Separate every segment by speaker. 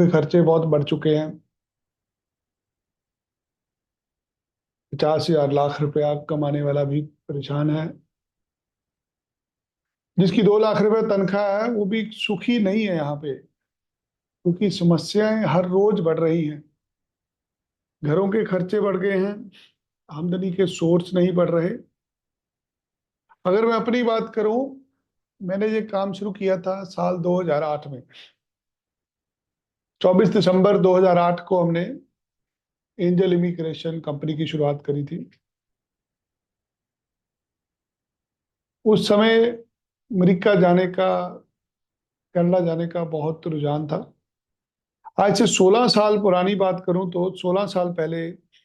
Speaker 1: खर्चे बहुत बढ़ चुके हैं। 50,000 लाख रुपया कमाने वाला भी परेशान है। जिसकी 2 लाख रुपए तनख्वाह है वो भी सुखी नहीं है यहाँ पे, क्योंकि समस्याएं हर रोज बढ़ रही हैं। घरों के खर्चे बढ़ गए हैं, आमदनी के सोर्स नहीं बढ़ रहे। अगर मैं अपनी बात करूं, मैंने ये काम शुरू किया था साल 2008 में। 24 दिसंबर 2008 को हमने एंजल इमिग्रेशन कंपनी की शुरुआत करी थी। उस समय अमेरिका जाने का, कनाडा जाने का बहुत रुझान था। आज से 16 साल पुरानी बात करूं तो 16 साल पहले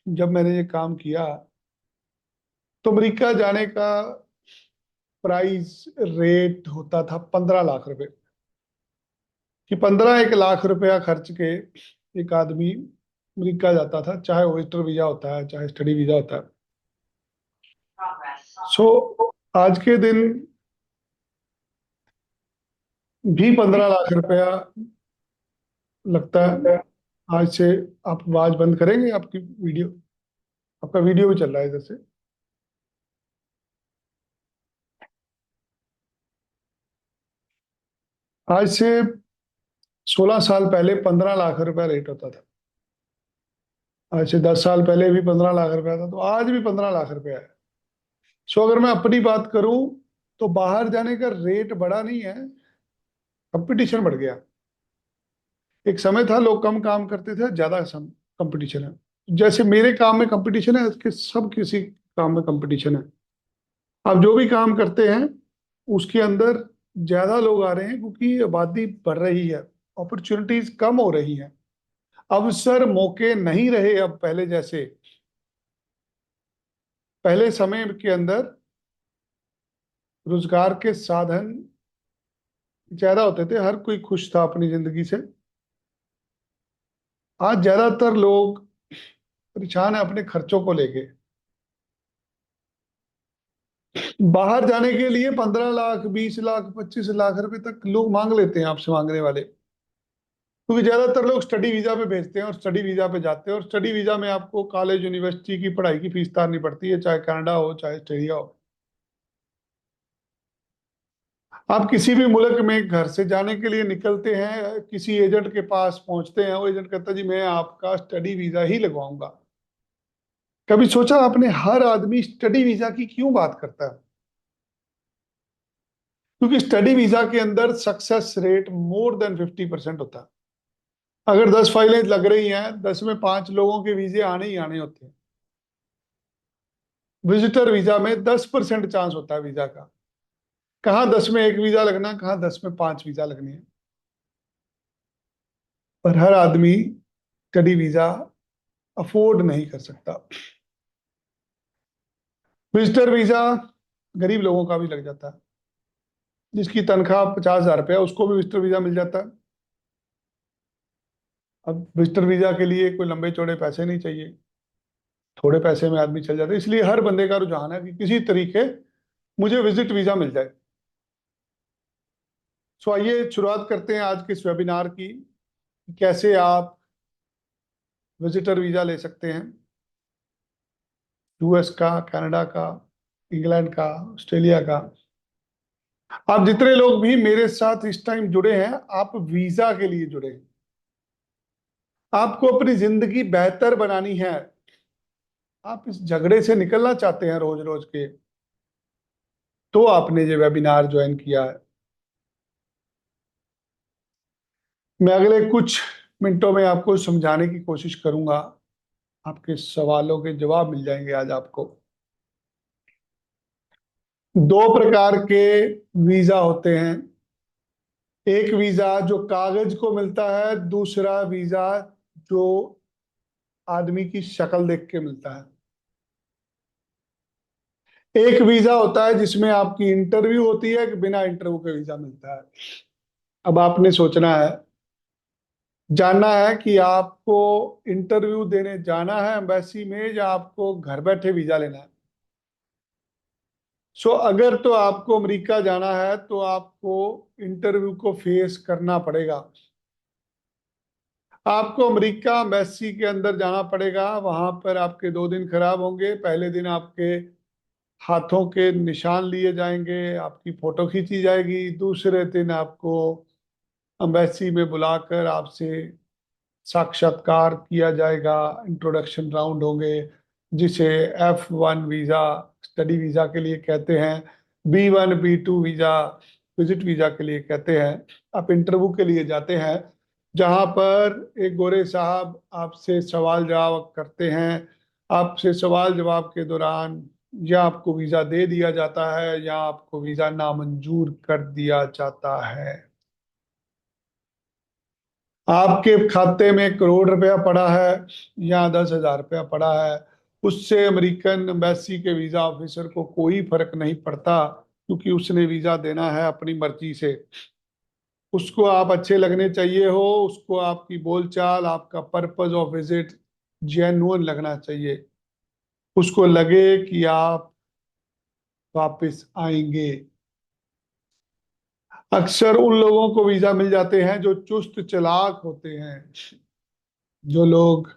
Speaker 1: जब मैंने ये काम किया, तो अमेरिका जाने का प्राइस रेट होता था 15 लाख रुपए। कि 15 1 लाख रुपया खर्च के एक आदमी अमेरिका जाता था, चाहे वो विजिटर वीजा होता है चाहे स्टडी वीजा होता है। सो आज के दिन भी 15 लाख रुपया लगता है। आज से आप आवाज बंद करेंगे? आपकी वीडियो, आपका वीडियो भी चल रहा है इधर से। आज से 16 साल पहले 15 लाख रुपया रेट होता था। आज से 10 साल पहले भी 15 लाख रुपया था, तो आज भी 15 लाख रुपया है। सो अगर मैं अपनी बात करूं तो बाहर जाने का रेट बढ़ा नहीं है, कंपटीशन बढ़ गया। एक समय था लोग कम काम करते थे, ज्यादा कंपटीशन है। जैसे मेरे काम में कंपटीशन है, इसके सब किसी काम में कंपटीशन है। आप जो भी काम करते हैं उसके अंदर ज्यादा लोग आ रहे हैं, क्योंकि आबादी बढ़ रही है, अपॉर्चुनिटीज कम हो रही हैं, अवसर मौके नहीं रहे अब पहले जैसे। पहले समय के अंदर रोजगार के साधन ज्यादा होते थे, हर कोई खुश था अपनी जिंदगी से। आज ज्यादातर लोग परेशान है अपने खर्चों को लेके। बाहर जाने के लिए 15 लाख, 20 लाख, 25 लाख रुपए तक लोग मांग लेते हैं आपसे, मांगने वाले। क्योंकि ज्यादातर लोग स्टडी वीजा पे भेजते हैं और स्टडी वीजा पे जाते हैं, और स्टडी वीजा में आपको कॉलेज यूनिवर्सिटी की पढ़ाई की फीस तारनी पड़ती है, चाहे कनाडा हो चाहे ऑस्ट्रेलिया हो। आप किसी भी मुल्क में घर से जाने के लिए निकलते हैं, किसी एजेंट के पास पहुंचते हैं, वो एजेंट कहता है जी मैं आपका स्टडी वीजा ही लगवाऊंगा। कभी सोचा आपने हर आदमी स्टडी वीजा की क्यों बात करता है? क्योंकि स्टडी वीजा के अंदर सक्सेस रेट मोर देन 50% होता है। अगर 10 फाइलें लग रही हैं, 10 में 5 लोगों के वीजे आने ही आने होते हैं। विजिटर वीजा में 10% चांस होता है वीजा का। कहाँ 10 में 1 वीजा लगना, कहाँ 10 में 5 वीजा लगनी है। पर हर आदमी स्टडी वीजा अफोर्ड नहीं कर सकता। विजिटर वीजा गरीब लोगों का भी लग जाता है। जिसकी तनख्वाह 50,000 रुपया, उसको भी विजिटर वीजा मिल जाता है। अब विजिटर वीजा के लिए कोई लंबे चौड़े पैसे नहीं चाहिए, थोड़े पैसे में आदमी चल जाता है। इसलिए हर बंदे का रुझान है कि किसी तरीके मुझे विजिट वीजा मिल जाए। सो आइए शुरुआत करते हैं आज के इस वेबिनार की, कैसे आप विजिटर वीजा ले सकते हैं। यूएस का, कनाडा का, इंग्लैंड का, ऑस्ट्रेलिया का। आप जितने लोग भी मेरे साथ इस टाइम जुड़े हैं, आप वीजा के लिए जुड़े हैं। आपको अपनी जिंदगी बेहतर बनानी है, आप इस झगड़े से निकलना चाहते हैं रोज रोज के, तो आपने ये वेबिनार ज्वाइन किया है। मैं अगले कुछ मिनटों में आपको समझाने की कोशिश करूंगा। आपके सवालों के जवाब मिल जाएंगे आज आपको। 2 प्रकार के वीजा होते हैं। एक वीजा जो कागज को मिलता है, दूसरा वीजा जो आदमी की शक्ल देख के मिलता है। एक वीजा होता है जिसमें आपकी इंटरव्यू होती है, कि बिना इंटरव्यू के वीजा मिलता है। अब आपने सोचना है, जानना है कि आपको इंटरव्यू देने जाना है एम्बेसी में, या आपको घर बैठे वीजा लेना है। सो अगर तो आपको अमेरिका जाना है तो आपको इंटरव्यू को फेस करना पड़ेगा। आपको अमेरिका एम्बेसी के अंदर जाना पड़ेगा। वहां पर आपके 2 दिन खराब होंगे। पहले दिन आपके हाथों के निशान लिए जाएंगे, आपकी फोटो खींची जाएगी। दूसरे दिन आपको अम्बेसी में बुलाकर आपसे साक्षात्कार किया जाएगा, इंट्रोडक्शन राउंड होंगे, जिसे F1 वीजा, स्टडी वीजा के लिए कहते हैं, B1 B2 visa, visit visa के लिए कहते हैं। आप इंटरव्यू के लिए जाते हैं, जहां पर एक गोरे साहब आपसे सवाल जवाब करते हैं। आपसे सवाल जवाब के दौरान या आपको वीजा दे दिया जाता है या आपको वीजा नामंजूर कर दिया जाता है। आपके खाते में 1 करोड़ रुपया पड़ा है या 10,000 रुपया पड़ा है, उससे अमेरिकन एम्बेसी के वीजा ऑफिसर को कोई फर्क नहीं पड़ता, क्योंकि उसने वीजा देना है अपनी मर्जी से। उसको आप अच्छे लगने चाहिए हो, उसको आपकी बोलचाल, आपका पर्पस ऑफ विजिट जेन्युइन लगना चाहिए, उसको लगे कि आप वापस आएंगे। अक्सर उन लोगों को वीजा मिल जाते हैं जो चुस्त चालाक होते हैं। जो लोग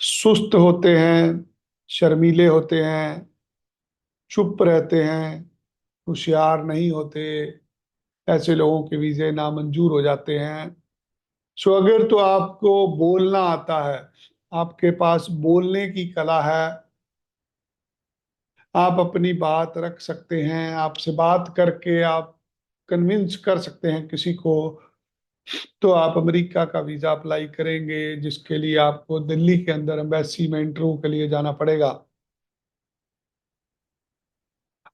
Speaker 1: सुस्त होते हैं, शर्मीले होते हैं, चुप रहते हैं, होशियार नहीं होते, ऐसे लोगों के वीजे नामंजूर हो जाते हैं। सो अगर तो आपको बोलना आता है, आपके पास बोलने की कला है, आप अपनी बात रख सकते हैं, आपसे बात करके आप कन्विंस कर सकते हैं किसी को, तो आप अमेरिका का वीजा अप्लाई करेंगे, जिसके लिए आपको दिल्ली के अंदर एम्बेसी में इंटरव्यू के लिए जाना पड़ेगा।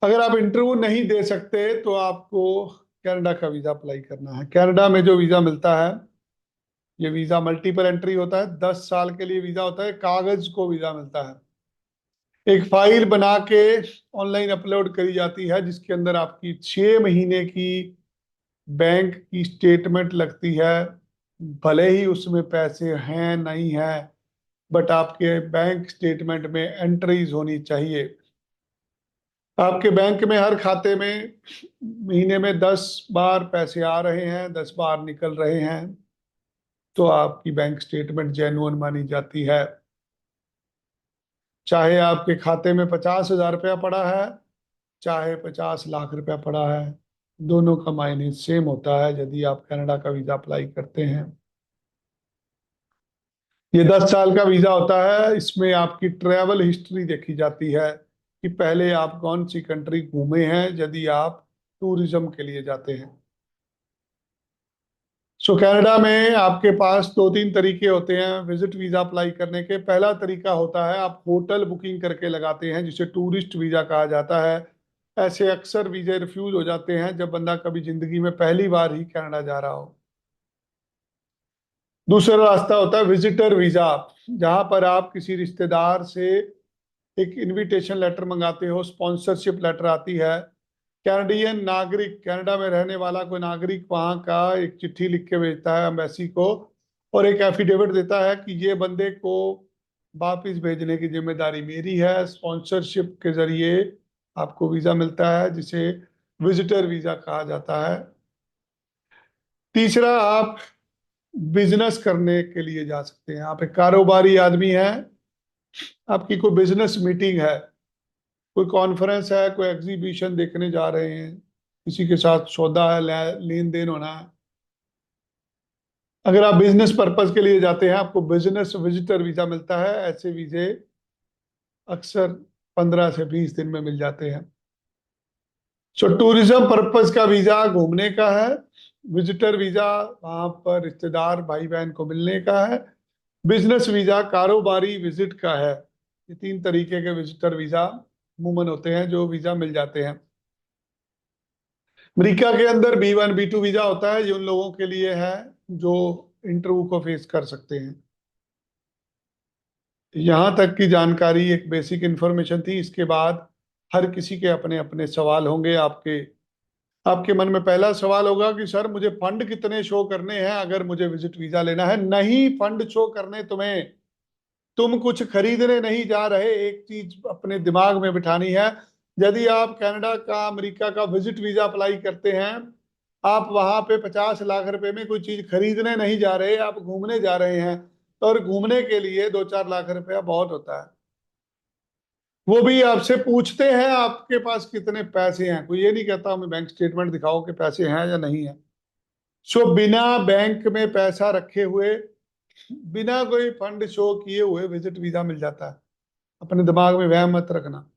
Speaker 1: अगर आप इंटरव्यू नहीं दे सकते तो आपको कनाडा का वीजा अप्लाई करना है। कनाडा में जो वीजा मिलता है, ये वीजा मल्टीपल एंट्री होता है, 10 साल के लिए वीजा होता है, कागज को वीजा मिलता है। एक फाइल बना के ऑनलाइन अपलोड करी जाती है, जिसके अंदर आपकी 6 महीने की बैंक की स्टेटमेंट लगती है। भले ही उसमें पैसे हैं नहीं है, बट आपके बैंक स्टेटमेंट में एंट्रीज होनी चाहिए। आपके बैंक में हर खाते में महीने में 10 बार पैसे आ रहे हैं, 10 बार निकल रहे हैं, तो आपकी बैंक स्टेटमेंट जेन्युइन मानी जाती है। चाहे आपके खाते में 50,000 रुपया पड़ा है, चाहे 50 लाख रुपया पड़ा है, दोनों का मायने सेम होता है यदि आप कनाडा का वीजा अप्लाई करते हैं। ये 10 साल का वीजा होता है। इसमें आपकी ट्रैवल हिस्ट्री देखी जाती है कि पहले आप कौन सी कंट्री घूमे हैं, यदि आप टूरिज्म के लिए जाते हैं। सो कनाडा में आपके पास 2-3 तरीके होते हैं विजिट वीजा अप्लाई करने के। पहला तरीका होता है आप होटल बुकिंग करके लगाते हैं, जिसे टूरिस्ट वीजा कहा जाता है। ऐसे अक्सर वीजे रिफ्यूज हो जाते हैं जब बंदा कभी जिंदगी में पहली बार ही कनाडा जा रहा हो। दूसरा रास्ता होता है विजिटर वीजा, जहां पर आप किसी रिश्तेदार से एक इनविटेशन लेटर मंगाते हो, स्पॉन्सरशिप लेटर आती है। कैनेडियन नागरिक, कनाडा में रहने वाला कोई नागरिक वहां का एक चिट्ठी लिख के भेजता है एम्बेसी को, और एक एफिडेविट देता है कि ये बंदे को वापिस भेजने की जिम्मेदारी मेरी है। स्पॉन्सरशिप के जरिए आपको वीजा मिलता है, जिसे विजिटर वीजा कहा जाता है। तीसरा, आप बिजनेस करने के लिए जा सकते हैं। आप एक कारोबारी आदमी हैं, आपकी कोई बिजनेस मीटिंग है, कोई कॉन्फ्रेंस है, कोई एग्जीबिशन देखने जा रहे हैं, किसी के साथ सौदा है, लेन देन होना है। अगर आप बिजनेस पर्पज के लिए जाते हैं, आपको बिजनेस विजिटर वीजा मिलता है। ऐसे वीजे अक्सर 15 से 20 दिन में मिल जाते हैं। सो टूरिज्म पर्पज का वीजा घूमने का है, विजिटर वीजा वहां पर रिश्तेदार भाई बहन को मिलने का है, बिजनेस वीजा कारोबारी विजिट का है। ये 3 तरीके के विजिटर वीजा अमूमन होते हैं जो वीजा मिल जाते हैं। अमेरिका के अंदर B1 B2 वीजा होता है, ये उन लोगों के लिए है जो इंटरव्यू को फेस कर सकते हैं। यहाँ तक की जानकारी एक बेसिक इंफॉर्मेशन थी। इसके बाद हर किसी के अपने अपने सवाल होंगे। आपके आपके मन में पहला सवाल होगा कि सर मुझे फंड कितने शो करने हैं अगर मुझे विजिट वीजा लेना है। नहीं फंड शो करने तुम्हें, तुम कुछ खरीदने नहीं जा रहे। एक चीज अपने दिमाग में बिठानी है, यदि आप कनाडा का, अमेरिका का विजिट वीजा अप्लाई करते हैं, आप वहां पे 50 लाख रुपए में कोई चीज खरीदने नहीं जा रहे, आप घूमने जा रहे हैं, और घूमने के लिए 2-4 लाख रुपया बहुत होता है। वो भी आपसे पूछते हैं आपके पास कितने पैसे हैं, कोई ये नहीं कहता हमें बैंक स्टेटमेंट दिखाओ कि पैसे हैं या नहीं है। सो बिना बैंक में पैसा रखे हुए, बिना कोई फंड शो किए हुए विजिट वीजा मिल जाता है। अपने दिमाग में वहम मत रखना।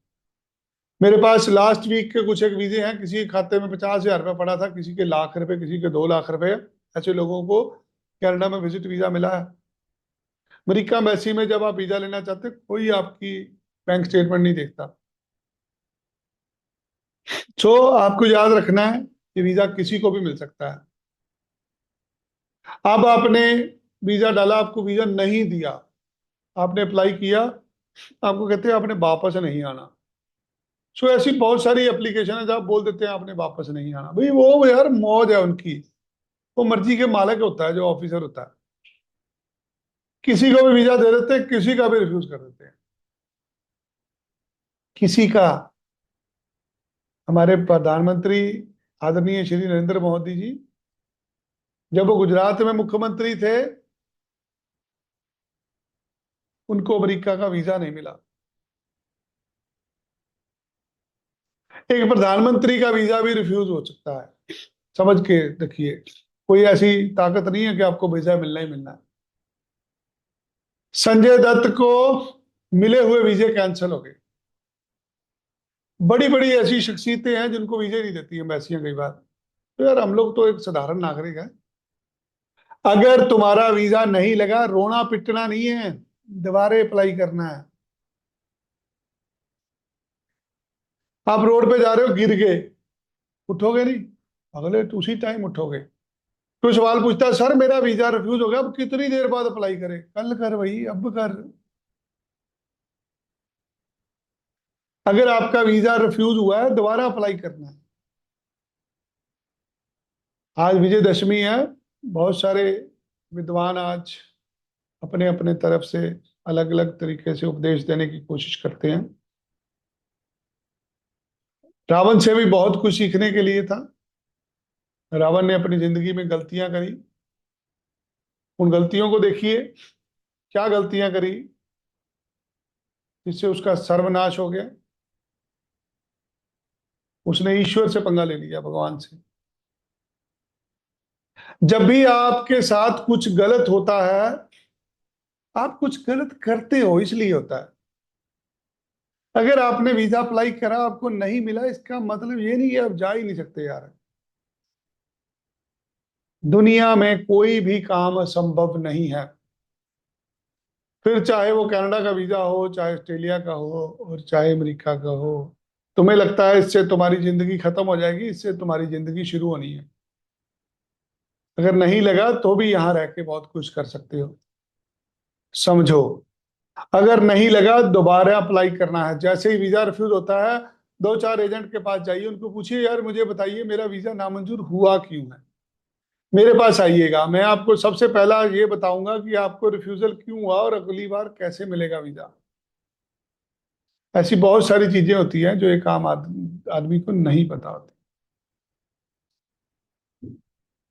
Speaker 1: मेरे पास लास्ट वीक के कुछ एक वीजे हैं, किसी के खाते में 50,000 रुपया पड़ा था, किसी के लाख रुपए, किसी के 2 लाख रुपए। ऐसे लोगों को कनाडा में विजिट वीजा मिला है। अमेरिका एम्बेसी में जब आप वीजा लेना चाहते हैं, कोई आपकी बैंक स्टेटमेंट नहीं देखता। सो आपको याद रखना है कि वीजा किसी को भी मिल सकता है। अब आपने वीजा डाला, आपको वीजा नहीं दिया, आपने अप्लाई किया, आपको कहते हैं आपने वापस नहीं आना। सो ऐसी बहुत सारी एप्लीकेशन है जहाँ बोल देते हैं आपने वापस नहीं आना। भाई वो यार मौज है उनकी, वो मर्जी के मालिक होता है जो ऑफिसर होता है। किसी को भी वीजा दे देते हैं, किसी का भी रिफ्यूज कर देते हैं, किसी का। हमारे प्रधानमंत्री आदरणीय श्री नरेंद्र मोदी जी, जब वो गुजरात में मुख्यमंत्री थे, उनको अमेरिका का वीजा नहीं मिला। एक प्रधानमंत्री का वीजा भी रिफ्यूज हो सकता है, समझ के देखिए। कोई ऐसी ताकत नहीं है कि आपको वीजा मिलना ही मिलना है। संजय दत्त को मिले हुए वीजे कैंसिल हो गए। बड़ी बड़ी ऐसी शख्सियतें हैं जिनको वीजे नहीं देती एम्बेसियां कई बार। तो यार हम लोग तो एक साधारण नागरिक है। अगर तुम्हारा वीजा नहीं लगा, रोना पिटना नहीं है, दोबारा अप्लाई करना है। आप रोड पे जा रहे हो, गिर गए, उठोगे नहीं, अगले उसी टाइम उठोगे। कोई सवाल पूछता है, सर मेरा वीजा रिफ्यूज हो गया, अब कितनी देर बाद अप्लाई करें? कल कर भाई, अब कर। अगर आपका वीजा रिफ्यूज हुआ है, दोबारा अप्लाई करना है। आज विजयदशमी है, बहुत सारे विद्वान आज अपने अपने तरफ से अलग अलग तरीके से उपदेश देने की कोशिश करते हैं। रावण से भी बहुत कुछ सीखने के लिए था। रावण ने अपनी जिंदगी में गलतियां करी, उन गलतियों को देखिए, क्या गलतियां करी जिससे उसका सर्वनाश हो गया। उसने ईश्वर से पंगा ले लिया, भगवान से। जब भी आपके साथ कुछ गलत होता है, आप कुछ गलत करते हो इसलिए होता है। अगर आपने वीजा अप्लाई करा, आपको नहीं मिला, इसका मतलब ये नहीं है आप जा ही नहीं सकते यार। दुनिया में कोई भी काम असंभव नहीं है। फिर चाहे वो कनाडा का वीजा हो, चाहे ऑस्ट्रेलिया का हो, और चाहे अमेरिका का हो। तुम्हें लगता है इससे तुम्हारी जिंदगी खत्म हो जाएगी, इससे तुम्हारी जिंदगी शुरू होनी है। अगर नहीं लगा तो भी यहां रह के बहुत कुछ कर सकते हो, समझो। अगर नहीं लगा, दोबारा अप्लाई करना है। जैसे ही वीजा रिफ्यूज होता है, 2-4 एजेंट के पास जाइए, उनको पूछिए यार मुझे बताइए मेरा वीजा नामंजूर हुआ क्यों है। मेरे पास आइएगा, मैं आपको सबसे पहला ये बताऊंगा कि आपको रिफ्यूजल क्यों हुआ और अगली बार कैसे मिलेगा वीजा। ऐसी बहुत सारी चीजें होती हैं जो एक आम आदमी को नहीं पता होती।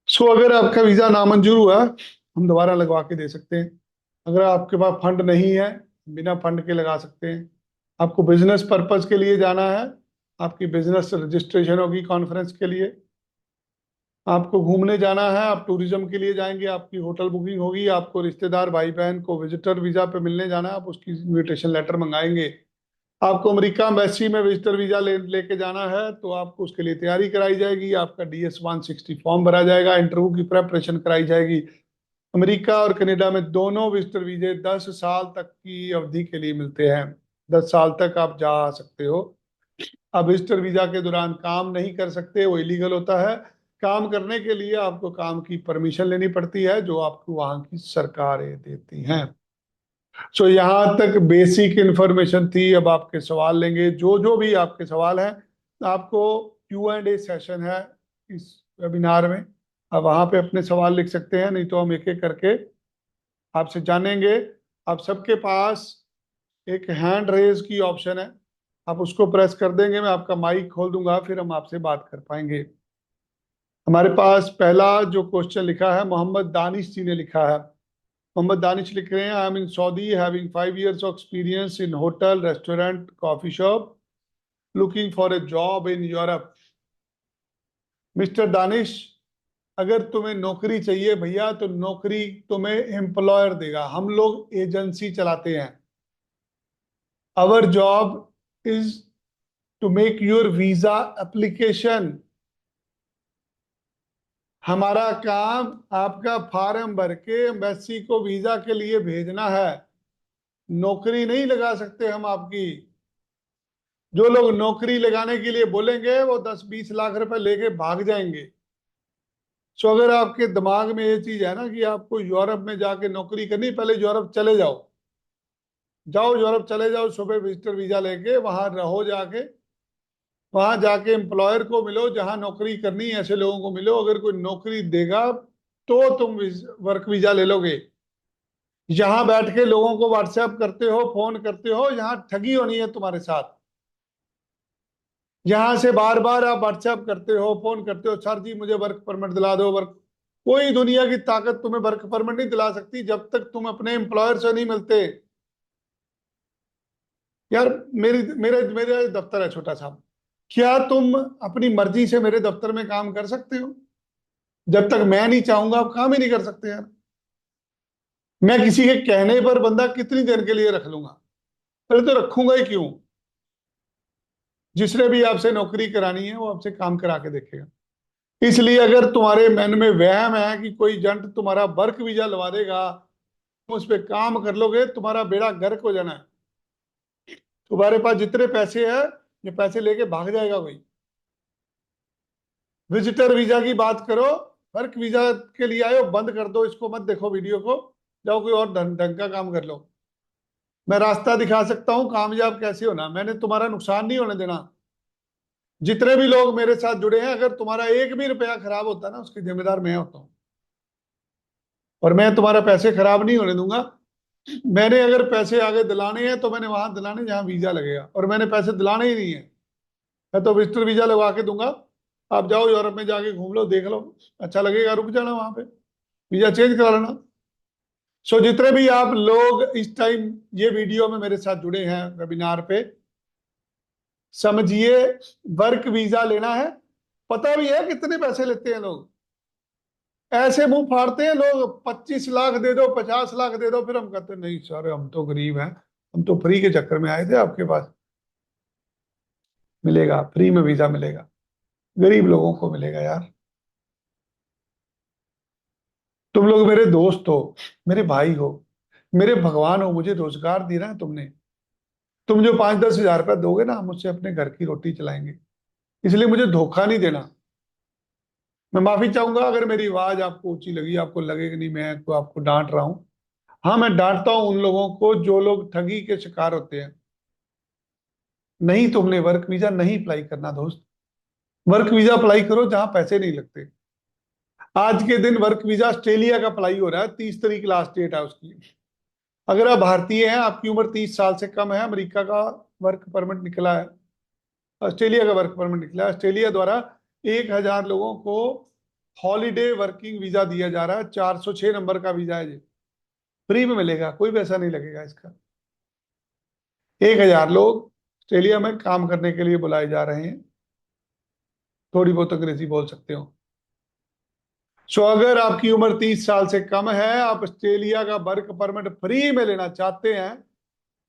Speaker 1: सो अगर आपका वीजा नामंजूर हुआ, हम दोबारा लगवा के दे सकते हैं। अगर आपके पास फंड नहीं है, बिना फंड के लगा सकते हैं। आपको बिजनेस पर्पज के लिए जाना है, आपकी बिजनेस रजिस्ट्रेशन होगी कॉन्फ्रेंस के लिए। आपको घूमने जाना है, आप टूरिज्म के लिए जाएंगे, आपकी होटल बुकिंग होगी। आपको रिश्तेदार भाई बहन को विजिटर वीजा पे मिलने जाना है, आप उसकी इनविटेशन लेटर मंगाएंगे। आपको अमेरिका एम्बेसी में विजिटर वीजा लेके जाना है, तो आपको उसके लिए तैयारी कराई जाएगी। आपका DS-160 फॉर्म भरा जाएगा, इंटरव्यू की प्रेपरेशन कराई जाएगी। अमेरिका और कनाडा में दोनों विजिटर वीजे 10 साल तक की अवधि के लिए मिलते हैं। 10 साल तक आप जा सकते हो। आप विजिटर वीजा के दौरान काम नहीं कर सकते, वो इलीगल होता है। काम करने के लिए आपको काम की परमिशन लेनी पड़ती है, जो आपको वहां की सरकारें देती हैं। सो यहाँ तक बेसिक इंफॉर्मेशन थी। अब आपके सवाल लेंगे, जो जो भी आपके सवाल हैं। आपको Q&A सेशन है इस वेबिनार में, आप वहां पे अपने सवाल लिख सकते हैं, नहीं तो हम एक एक करके आपसे जानेंगे। आप सबके पास एक हैंड रेज की ऑप्शन है, आप उसको प्रेस कर देंगे, मैं आपका माइक खोल दूंगा, फिर हम आपसे बात कर पाएंगे। हमारे पास पहला जो क्वेश्चन लिखा है मोहम्मद दानिश जी ने लिखा है। मोहम्मद दानिश लिख रहे हैं, I M in Saudi having 5 years of experience in hotel restaurant coffee shop looking for a job in Europe. Mister Danish, अगर तुम्हें नौकरी चाहिए भैया तो नौकरी तुम्हें एम्प्लॉयर देगा, हम लोग एजेंसी चलाते हैं। Our job is to make your visa application. हमारा काम आपका फॉर्म भर के एम्बेसी को वीजा के लिए भेजना है। नौकरी नहीं लगा सकते हम आपकी। जो लोग नौकरी लगाने के लिए बोलेंगे वो 10-20 लाख रुपए लेके भाग जाएंगे। सो अगर आपके दिमाग में ये चीज है ना कि आपको यूरोप में जाके नौकरी करनी, पहले यूरोप चले जाओ। जाओ यूरोप चले जाओ, सुबह विजिटर वीजा लेके वहां रहो जाके। वहां जाके एम्प्लॉयर को मिलो, जहां नौकरी करनी है ऐसे लोगों को मिलो। अगर कोई नौकरी देगा तो तुम वर्क वीजा ले लोगे। यहाँ बैठ के लोगों को व्हाट्सएप करते हो, फोन करते हो, यहाँ ठगी होनी है तुम्हारे साथ। यहाँ से बार बार आप व्हाट्सएप करते हो, फोन करते हो, सर जी मुझे वर्क परमिट दिला दो, वर्क। कोई दुनिया की ताकत तुम्हें वर्क परमिट नहीं दिला सकती जब तक तुम अपने एम्प्लॉयर से नहीं मिलते। यार, मेरी मेरे मेरे दफ्तर है छोटा सा, क्या तुम अपनी मर्जी से मेरे दफ्तर में काम कर सकते हो? जब तक मैं नहीं चाहूंगा आप काम ही नहीं कर सकते यार। मैं किसी के कहने पर बंदा कितनी देर के लिए रख लूंगा? पहले तो रखूंगा ही क्यों? जिसने भी आपसे नौकरी करानी है वो आपसे काम करा के देखेगा। इसलिए अगर तुम्हारे मन में वहम है कि कोई एजेंट तुम्हारा वर्क वीजा लगा देगा, तुम उस पर काम कर लोगे, तुम्हारा बेड़ा गर्क हो जाना है। तुम्हारे पास जितने पैसे हैं ये पैसे लेके भाग जाएगा कोई। विजिटर वीजा की बात करो, वर्क वीजा के लिए आयो, बंद कर दो इसको, मत देखो वीडियो को। जाओ कोई और ढंग ढंग का काम कर लो। मैं रास्ता दिखा सकता हूँ कामयाब कैसे होना, मैंने तुम्हारा नुकसान नहीं होने देना। जितने भी लोग मेरे साथ जुड़े हैं, अगर तुम्हारा एक भी रुपया खराब होता है ना उसकी जिम्मेदार मैं होता हूँ। और मैं तुम्हारा पैसे खराब नहीं होने दूंगा। मैंने अगर पैसे आगे दिलाने हैं तो मैंने वहां दिलाने जहां वीजा लगेगा, और मैंने पैसे दिलाने ही नहीं है। मैं तो विजिटर वीजा लगवा के दूंगा। आप जाओ यूरोप में जाके घूम लो, देख लो, अच्छा लगेगा रुक जाना वहां पे, वीजा चेंज करा लेना। सो जितने भी आप लोग इस टाइम ये वीडियो में मेरे साथ जुड़े हैं वेबिनार पे, समझिए वर्क वीजा लेना है। पता भी है कितने पैसे लेते हैं लोग। ऐसे मुंह फाड़ते हैं लोग, 25 लाख दे दो, 50 लाख दे दो, फिर हम कहते हैं नहीं सर हम तो गरीब हैं, हम तो फ्री के चक्कर में आए थे आपके पास। मिलेगा, फ्री में वीजा मिलेगा, गरीब लोगों को मिलेगा यार। तुम लोग मेरे दोस्त हो, मेरे भाई हो, मेरे भगवान हो, मुझे रोजगार दे रहा है तुमने। तुम जो 5-10 हजार रुपया दोगे ना, हम उससे अपने घर की रोटी चलाएंगे। इसलिए मुझे धोखा नहीं देना। मैं माफी चाहूंगा अगर मेरी आवाज आपको ऊंची लगी, आपको लगे कि नहीं मैं तो आपको डांट रहा हूं। हाँ, मैं डांटता हूं उन लोगों को जो लोग ठगी के शिकार होते हैं। नहीं, तुमने वर्क वीजा नहीं अप्लाई करना दोस्त। वर्क वीजा अप्लाई करो जहां पैसे नहीं लगते। आज के दिन वर्क वीजा ऑस्ट्रेलिया का अप्लाई हो रहा है, 30 तारीख लास्ट डेट है उसकी। अगर आप भारतीय हैं, आपकी उम्र 30 साल से कम है, अमेरिका का वर्क परमिट निकला है, ऑस्ट्रेलिया का वर्क परमिट निकला है, ऑस्ट्रेलिया द्वारा 1,000 लोगों को हॉलीडे वर्किंग वीजा दिया जा रहा है। 406 नंबर का वीजा है जी, फ्री में मिलेगा, कोई पैसा नहीं लगेगा इसका। 1,000 लोग ऑस्ट्रेलिया में काम करने के लिए बुलाए जा रहे हैं। थोड़ी बहुत अंग्रेजी बोल सकते हो। सो अगर आपकी उम्र 30 साल से कम है, आप ऑस्ट्रेलिया का वर्क परमिट फ्री में लेना चाहते हैं,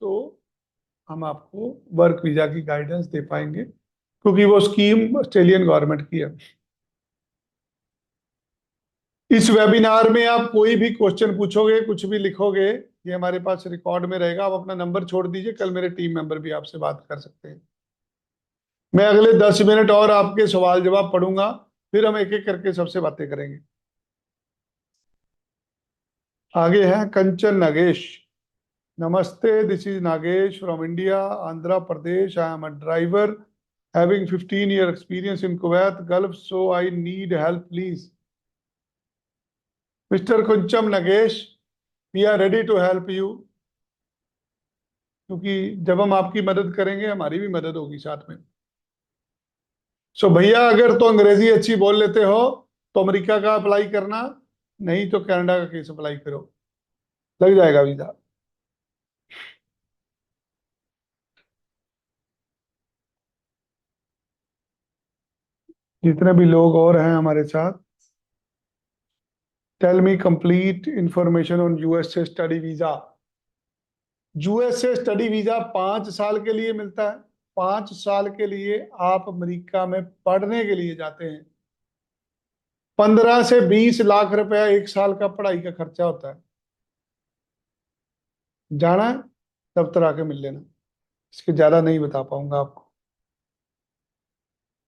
Speaker 1: तो हम आपको वर्क वीजा की गाइडेंस दे पाएंगे, क्योंकि वो स्कीम ऑस्ट्रेलियन गवर्नमेंट की है। इस वेबिनार में आप कोई भी क्वेश्चन पूछोगे, कुछ भी लिखोगे, ये हमारे पास रिकॉर्ड में रहेगा। आप अपना नंबर छोड़ दीजिए, कल मेरे टीम मेंबर भी आपसे बात कर सकते हैं। मैं अगले 10 मिनट और आपके सवाल जवाब पढ़ूंगा, फिर हम एक एक करके सबसे बातें करेंगे। आगे हैं कंचन नागेश। नमस्ते, this is Nagesh from India, Andhra Pradesh. I am a driver having 15 year experience in Kuwait Gulf, so I need help please. Mister Kanchan Nagesh, we are ready to help you, क्योंकि जब हम आपकी मदद करेंगे हमारी भी मदद होगी साथ में। सो भैया, अगर तो अंग्रेजी अच्छी बोल लेते हो तो अमेरिका का अप्लाई करना, नहीं तो कनाडा का केस अप्लाई करो, लग जाएगा वीजा। जितने भी लोग और हैं हमारे साथ, tell me complete information on USA study visa. USA study visa 5 साल के लिए मिलता है। 5 साल के लिए आप अमेरिका में पढ़ने के लिए जाते हैं। 15 से 20 लाख रुपया 1 साल का पढ़ाई का खर्चा होता है। जाना है, दफ्तर आके मिल लेना, इसके ज्यादा नहीं बता पाऊंगा आपको।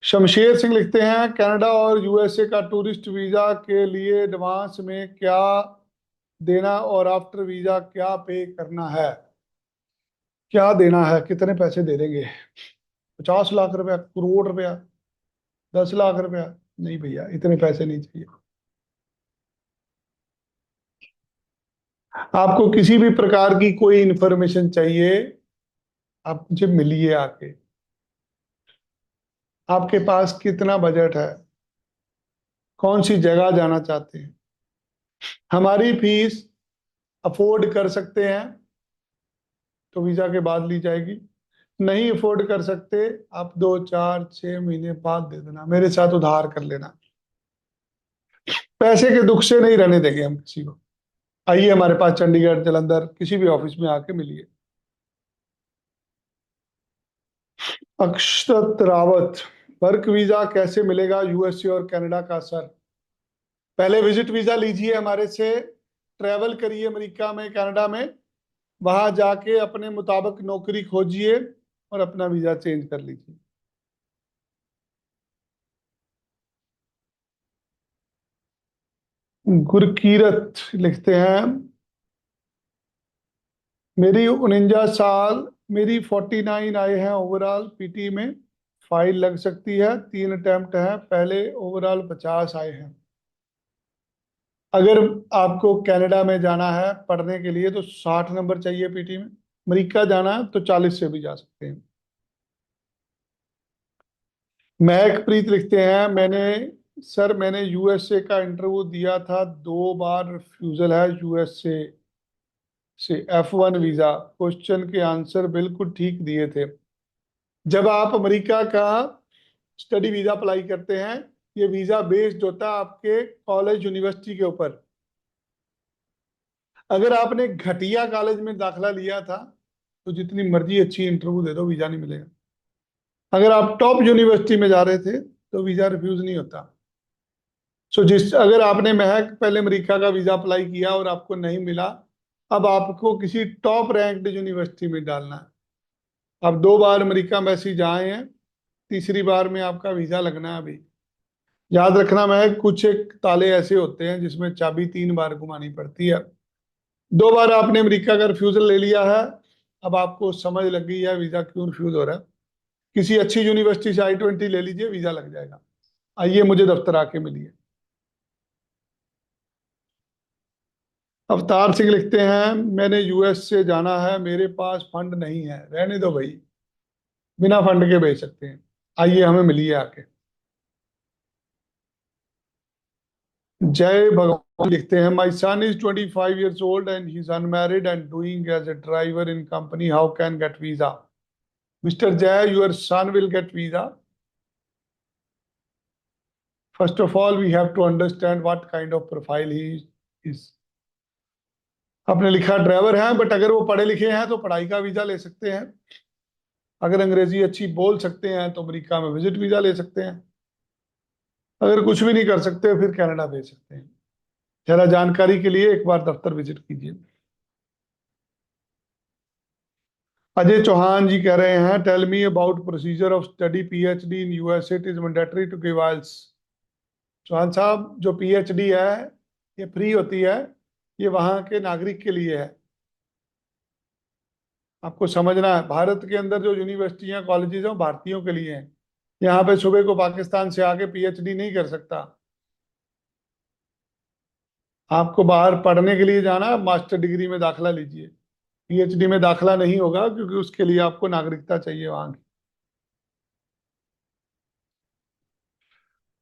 Speaker 1: शमशेर सिंह लिखते हैं, कनाडा और यूएसए का टूरिस्ट वीजा के लिए एडवांस में क्या देना और आफ्टर वीजा क्या पे करना है? क्या देना है, कितने पैसे दे देंगे? 50 लाख रुपया, करोड़ रुपया, 10 लाख रुपया? नहीं भैया, इतने पैसे नहीं चाहिए। आपको किसी भी प्रकार की कोई इंफॉर्मेशन चाहिए, आप मुझे मिलिए आके। आपके पास कितना बजट है, कौन सी जगह जाना चाहते हैं? हमारी फीस अफोर्ड कर सकते हैं तो वीजा के बाद ली जाएगी। नहीं अफोर्ड कर सकते, आप 2 4 6 महीने बाद दे देना, मेरे साथ उधार कर लेना। पैसे के दुख से नहीं रहने देंगे हम किसी को। आइए हमारे पास चंडीगढ़, जलंधर, किसी भी ऑफिस में आके मिलिए। अक्षत रावत, वर्क वीजा कैसे मिलेगा यूएसए और कनाडा का सर? पहले विजिट वीजा लीजिए हमारे से, ट्रेवल करिए अमेरिका में, कनाडा में, वहां जाके अपने मुताबिक नौकरी खोजिए और अपना वीजा चेंज कर लीजिए। गुरकीरत लिखते हैं, मेरी 49 साल, मेरी 49 आए हैं ओवरऑल पीटी में, फाइल लग सकती है, 3 अटेम्प्ट है, पहले ओवरऑल 50 आए हैं। अगर आपको कनाडा में जाना है पढ़ने के लिए तो 60 नंबर चाहिए पीटी में। अमेरिका जाना है तो 40 से भी जा सकते हैं। महकप्रीत लिखते हैं, मैंने यूएसए का इंटरव्यू दिया था, 2 बार रिफ्यूजल है यूएसए से। F1 वीजा, क्वेश्चन के आंसर बिल्कुल ठीक दिए थे। जब आप अमेरिका का स्टडी वीजा अप्लाई करते हैं, ये वीजा बेस्ड होता है आपके कॉलेज यूनिवर्सिटी के ऊपर। अगर आपने घटिया कॉलेज में दाखला लिया था तो जितनी मर्जी अच्छी इंटरव्यू दे दो, वीजा नहीं मिलेगा। अगर आप टॉप यूनिवर्सिटी में जा रहे थे तो वीजा रिफ्यूज नहीं होता। अगर आपने महक पहले अमेरिका का वीजा अप्लाई किया और आपको नहीं मिला, अब आपको किसी टॉप रैंक्ड यूनिवर्सिटी में डालना है। आप 2 बार अमेरिका मैसेज आए हैं, तीसरी बार में आपका वीजा लगना है अभी। याद रखना, मैं कुछ एक ताले ऐसे होते हैं जिसमें चाबी 3 बार घुमानी पड़ती है। 2 बार आपने अमेरिका का रिफ्यूजल ले लिया है, अब आपको समझ लग गई है वीजा क्यों रिफ्यूज हो रहा है। किसी अच्छी यूनिवर्सिटी से I-20 ले लीजिए, वीजा लग जाएगा। आइए मुझे दफ्तर आके मिलिए। अवतार सिंह लिखते हैं, मैंने यूएस से जाना है, मेरे पास फंड नहीं है। रहने दो भाई, बिना फंड के भेज सकते हैं। आइए हमें मिलिए आके। जय भगवान लिखते हैं, माई सन is 25 years old and he's unmarried and doing as a driver in company, how can get visa? Mr. Jay, your son will get visa. First of all, we have to understand what kind of profile he is. आपने लिखा driver है, but अगर वो पढ़े लिखे हैं तो पढ़ाई का वीजा ले सकते हैं। अगर अंग्रेजी अच्छी बोल सकते हैं तो अमेरिका में विजिट वीजा ले सकते हैं। अगर कुछ भी नहीं कर सकते फिर कनाडा भेज सकते हैं। जरा जानकारी के लिए एक बार दफ्तर विजिट कीजिए। अजय चौहान जी कह रहे हैं, tell me about procedure of study PhD in USA, it is mandatory to give IELTS. Chauhan साहब, जो पीएचडी है ये फ्री होती है, ये वहां के नागरिक के लिए है। आपको समझना है, भारत के अंदर जो यूनिवर्सिटियां कॉलेजेस हैं वो भारतीयों के लिए हैं। यहाँ पे सुबह को पाकिस्तान से आके पीएचडी नहीं कर सकता। आपको बाहर पढ़ने के लिए जाना, मास्टर डिग्री में दाखला लीजिए। पीएचडी में दाखला नहीं होगा क्योंकि उसके लिए आपको नागरिकता चाहिए वहां की।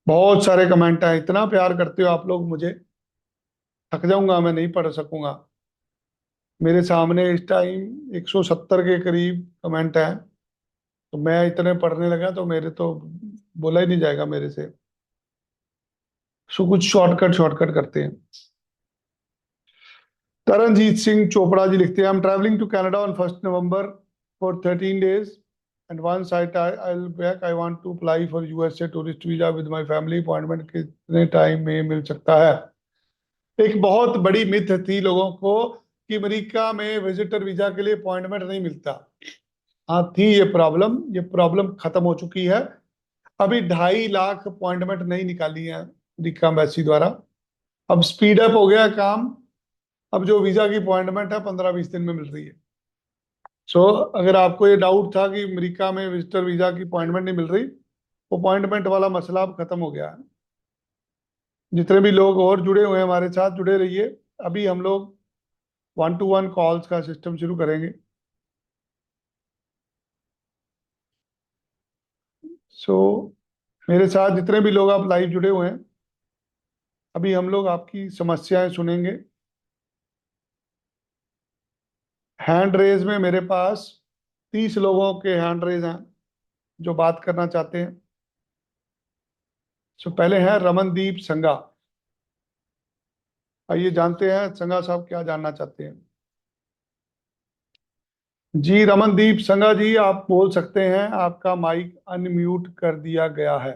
Speaker 1: बहुत सारे कमेंट हैं, इतना प्यार करते हो आप लोग मुझे, थक जाऊंगा, मैं नहीं पढ़ सकूंगा। मेरे सामने इस टाइम 170 के करीब कमेंट हैं, तो मैं इतने पढ़ने लगा तो मेरे तो बोला ही नहीं जाएगा मेरे से। सो कुछ शॉर्टकट शॉर्टकट करते हैं। तरनजीत सिंह चोपड़ा जी लिखते हैं, I am travelling to Canada on 1 November for 13 days and once I will back I want to apply for USA tourist visa with my family, appointment कितने टाइम में मिल सकता है? एक बहुत बड़ी मिथ थी लोगों को कि अमेरिका में विजिटर वीजा के लिए अपॉइंटमेंट नहीं मिलता। हाँ थी ये प्रॉब्लम खत्म हो चुकी है। अभी 2.5 लाख अपॉइंटमेंट नहीं निकाली है अमेरिका एम्बेसी द्वारा। अब स्पीड अप हो गया है काम। अब जो वीजा की अपॉइंटमेंट है 15-20 दिन में मिल रही है। सो अगर आपको ये डाउट था कि अमेरिका में विजिटर वीजा की अपॉइंटमेंट नहीं मिल रही, अपॉइंटमेंट वाला मसला अब खत्म हो गया है। जितने भी लोग और जुड़े हुए हैं हमारे साथ जुड़े रहिए। अभी हम लोग 1-to-1 कॉल्स का सिस्टम शुरू करेंगे। सो मेरे साथ जितने भी लोग आप लाइव जुड़े हुए हैं, अभी हम लोग आपकी समस्याएं सुनेंगे। हैंड रेज में मेरे पास 30 लोगों के हैंड रेज हैं जो बात करना चाहते हैं। सो पहले हैं रमनदीप संगा। आइए जानते हैं संगा साहब क्या जानना चाहते हैं। जी रमनदीप संगा जी, आप बोल सकते हैं, आपका माइक अनम्यूट कर दिया गया है।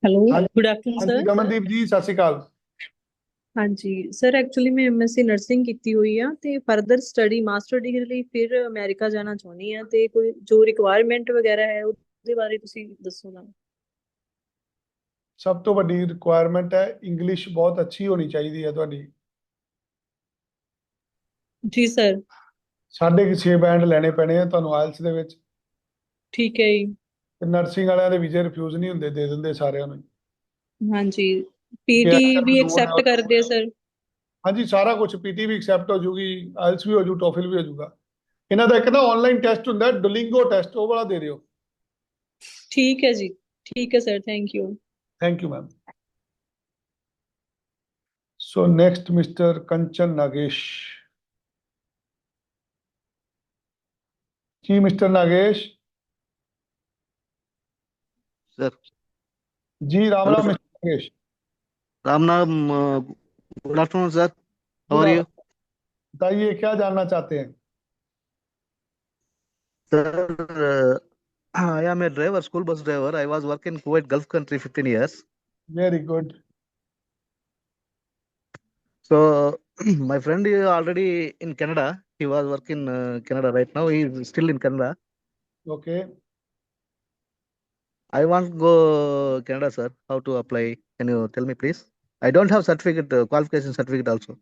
Speaker 2: हेलो,
Speaker 1: हाँ
Speaker 2: गुड आफ्टरनून
Speaker 1: हाँ जी
Speaker 2: सर।
Speaker 1: रमनदीप जी, सत श्री अकाल।
Speaker 2: ਹਾਂਜੀ ਸਰ, ਐਕਚੁਅਲੀ ਮੈਂ ਐਮਐਸਸੀ ਨਰਸਿੰਗ ਕੀਤੀ ਹੋਈ ਆ ਤੇ ਫਰਦਰ ਸਟੱਡੀ ਮਾਸਟਰ ਡਿਗਰੀ ਲਈ ਫਿਰ ਅਮਰੀਕਾ ਜਾਣਾ ਚਾਹੁੰਦੀ ਆ ਤੇ ਕੋਈ ਜੋ ਰਿਕੁਆਇਰਮੈਂਟ ਵਗੈਰਾ ਹੈ ਉਹਦੇ ਬਾਰੇ ਤੁਸੀਂ ਦੱਸੋ ਨਾ।
Speaker 1: ਸਭ ਤੋਂ ਵੱਡੀ ਰਿਕੁਆਇਰਮੈਂਟ ਹੈ ਇੰਗਲਿਸ਼ ਬਹੁਤ ਅੱਛੀ ਹੋਣੀ ਚਾਹੀਦੀ ਹੈ ਤੁਹਾਡੀ।
Speaker 2: ਜੀ ਸਰ।
Speaker 1: 6.5 ਬੈਂਡ ਲੈਣੇ ਪੈਣੇ ਆ ਤੁਹਾਨੂੰ ਆਇਲਸ ਦੇ ਵਿੱਚ।
Speaker 2: ਠੀਕ ਹੈ ਜੀ।
Speaker 1: ਤੇ ਨਰਸਿੰਗ ਵਾਲਿਆਂ ਦੇ ਵੀਜ਼ੇ ਰਿਫਿਊਜ਼ ਨਹੀਂ ਹੁੰਦੇ, ਦੇ ਦਿੰਦੇ ਸਾਰਿਆਂ ਨੂੰ।
Speaker 2: ਹਾਂਜੀ,
Speaker 1: ਕਿ
Speaker 2: ਪੀਟੀ
Speaker 1: ਐਕਟਰ
Speaker 2: ਵੀ
Speaker 1: ਬਲੂਨ
Speaker 2: ਐਕਸੈਪਟ ਕਰਦੇ ਆ ਸਰ।
Speaker 1: ਹਾਂਜੀ ਸਾਰਾ ਕੁਝ, ਪੀਟੀ ਵੀ ਐਕਸੈਪਟ ਹੋ ਜੂਗੀ, ਆਇਲਸ ਵੀ ਹੋ ਜੂ, ਟੋਫਲ ਵੀ ਹੋ ਜੂਗਾ। ਇਹਨਾਂ ਦਾ ਇੱਕ ਨਾ ਆਨਲਾਈਨ ਟੈਸਟ ਹੁੰਦਾ ਡੁਲਿੰਗੋ ਟੈਸਟ, ਉਹ ਵਾਲਾ ਦੇ ਦਿਓ।
Speaker 2: ਠੀਕ ਹੈ ਜੀ। ਠੀਕ ਹੈ sir, thank you.
Speaker 1: Thank you ma'am. So next mister Kanchan Nagesh. जी मिस्टर नागेश।
Speaker 3: सर।
Speaker 1: जी Ram
Speaker 3: hello
Speaker 1: Ram
Speaker 3: sir.
Speaker 1: Mister Nagesh.
Speaker 3: Ram नाम। Good afternoon sir. हाउ
Speaker 1: जी
Speaker 3: आर
Speaker 1: राम,
Speaker 3: यू?
Speaker 1: बताइए क्या जानना चाहते हैं?
Speaker 3: Sir, I am a driver, school bus driver. I was working in Kuwait Gulf country 15 years.
Speaker 1: Very good.
Speaker 3: So my friend is already in Canada. He was working Canada right now. He is still in Canada.
Speaker 1: Okay.
Speaker 3: I want to go Canada, sir. How to apply? Can you tell me, please? I don't have certificate, qualification certificate also.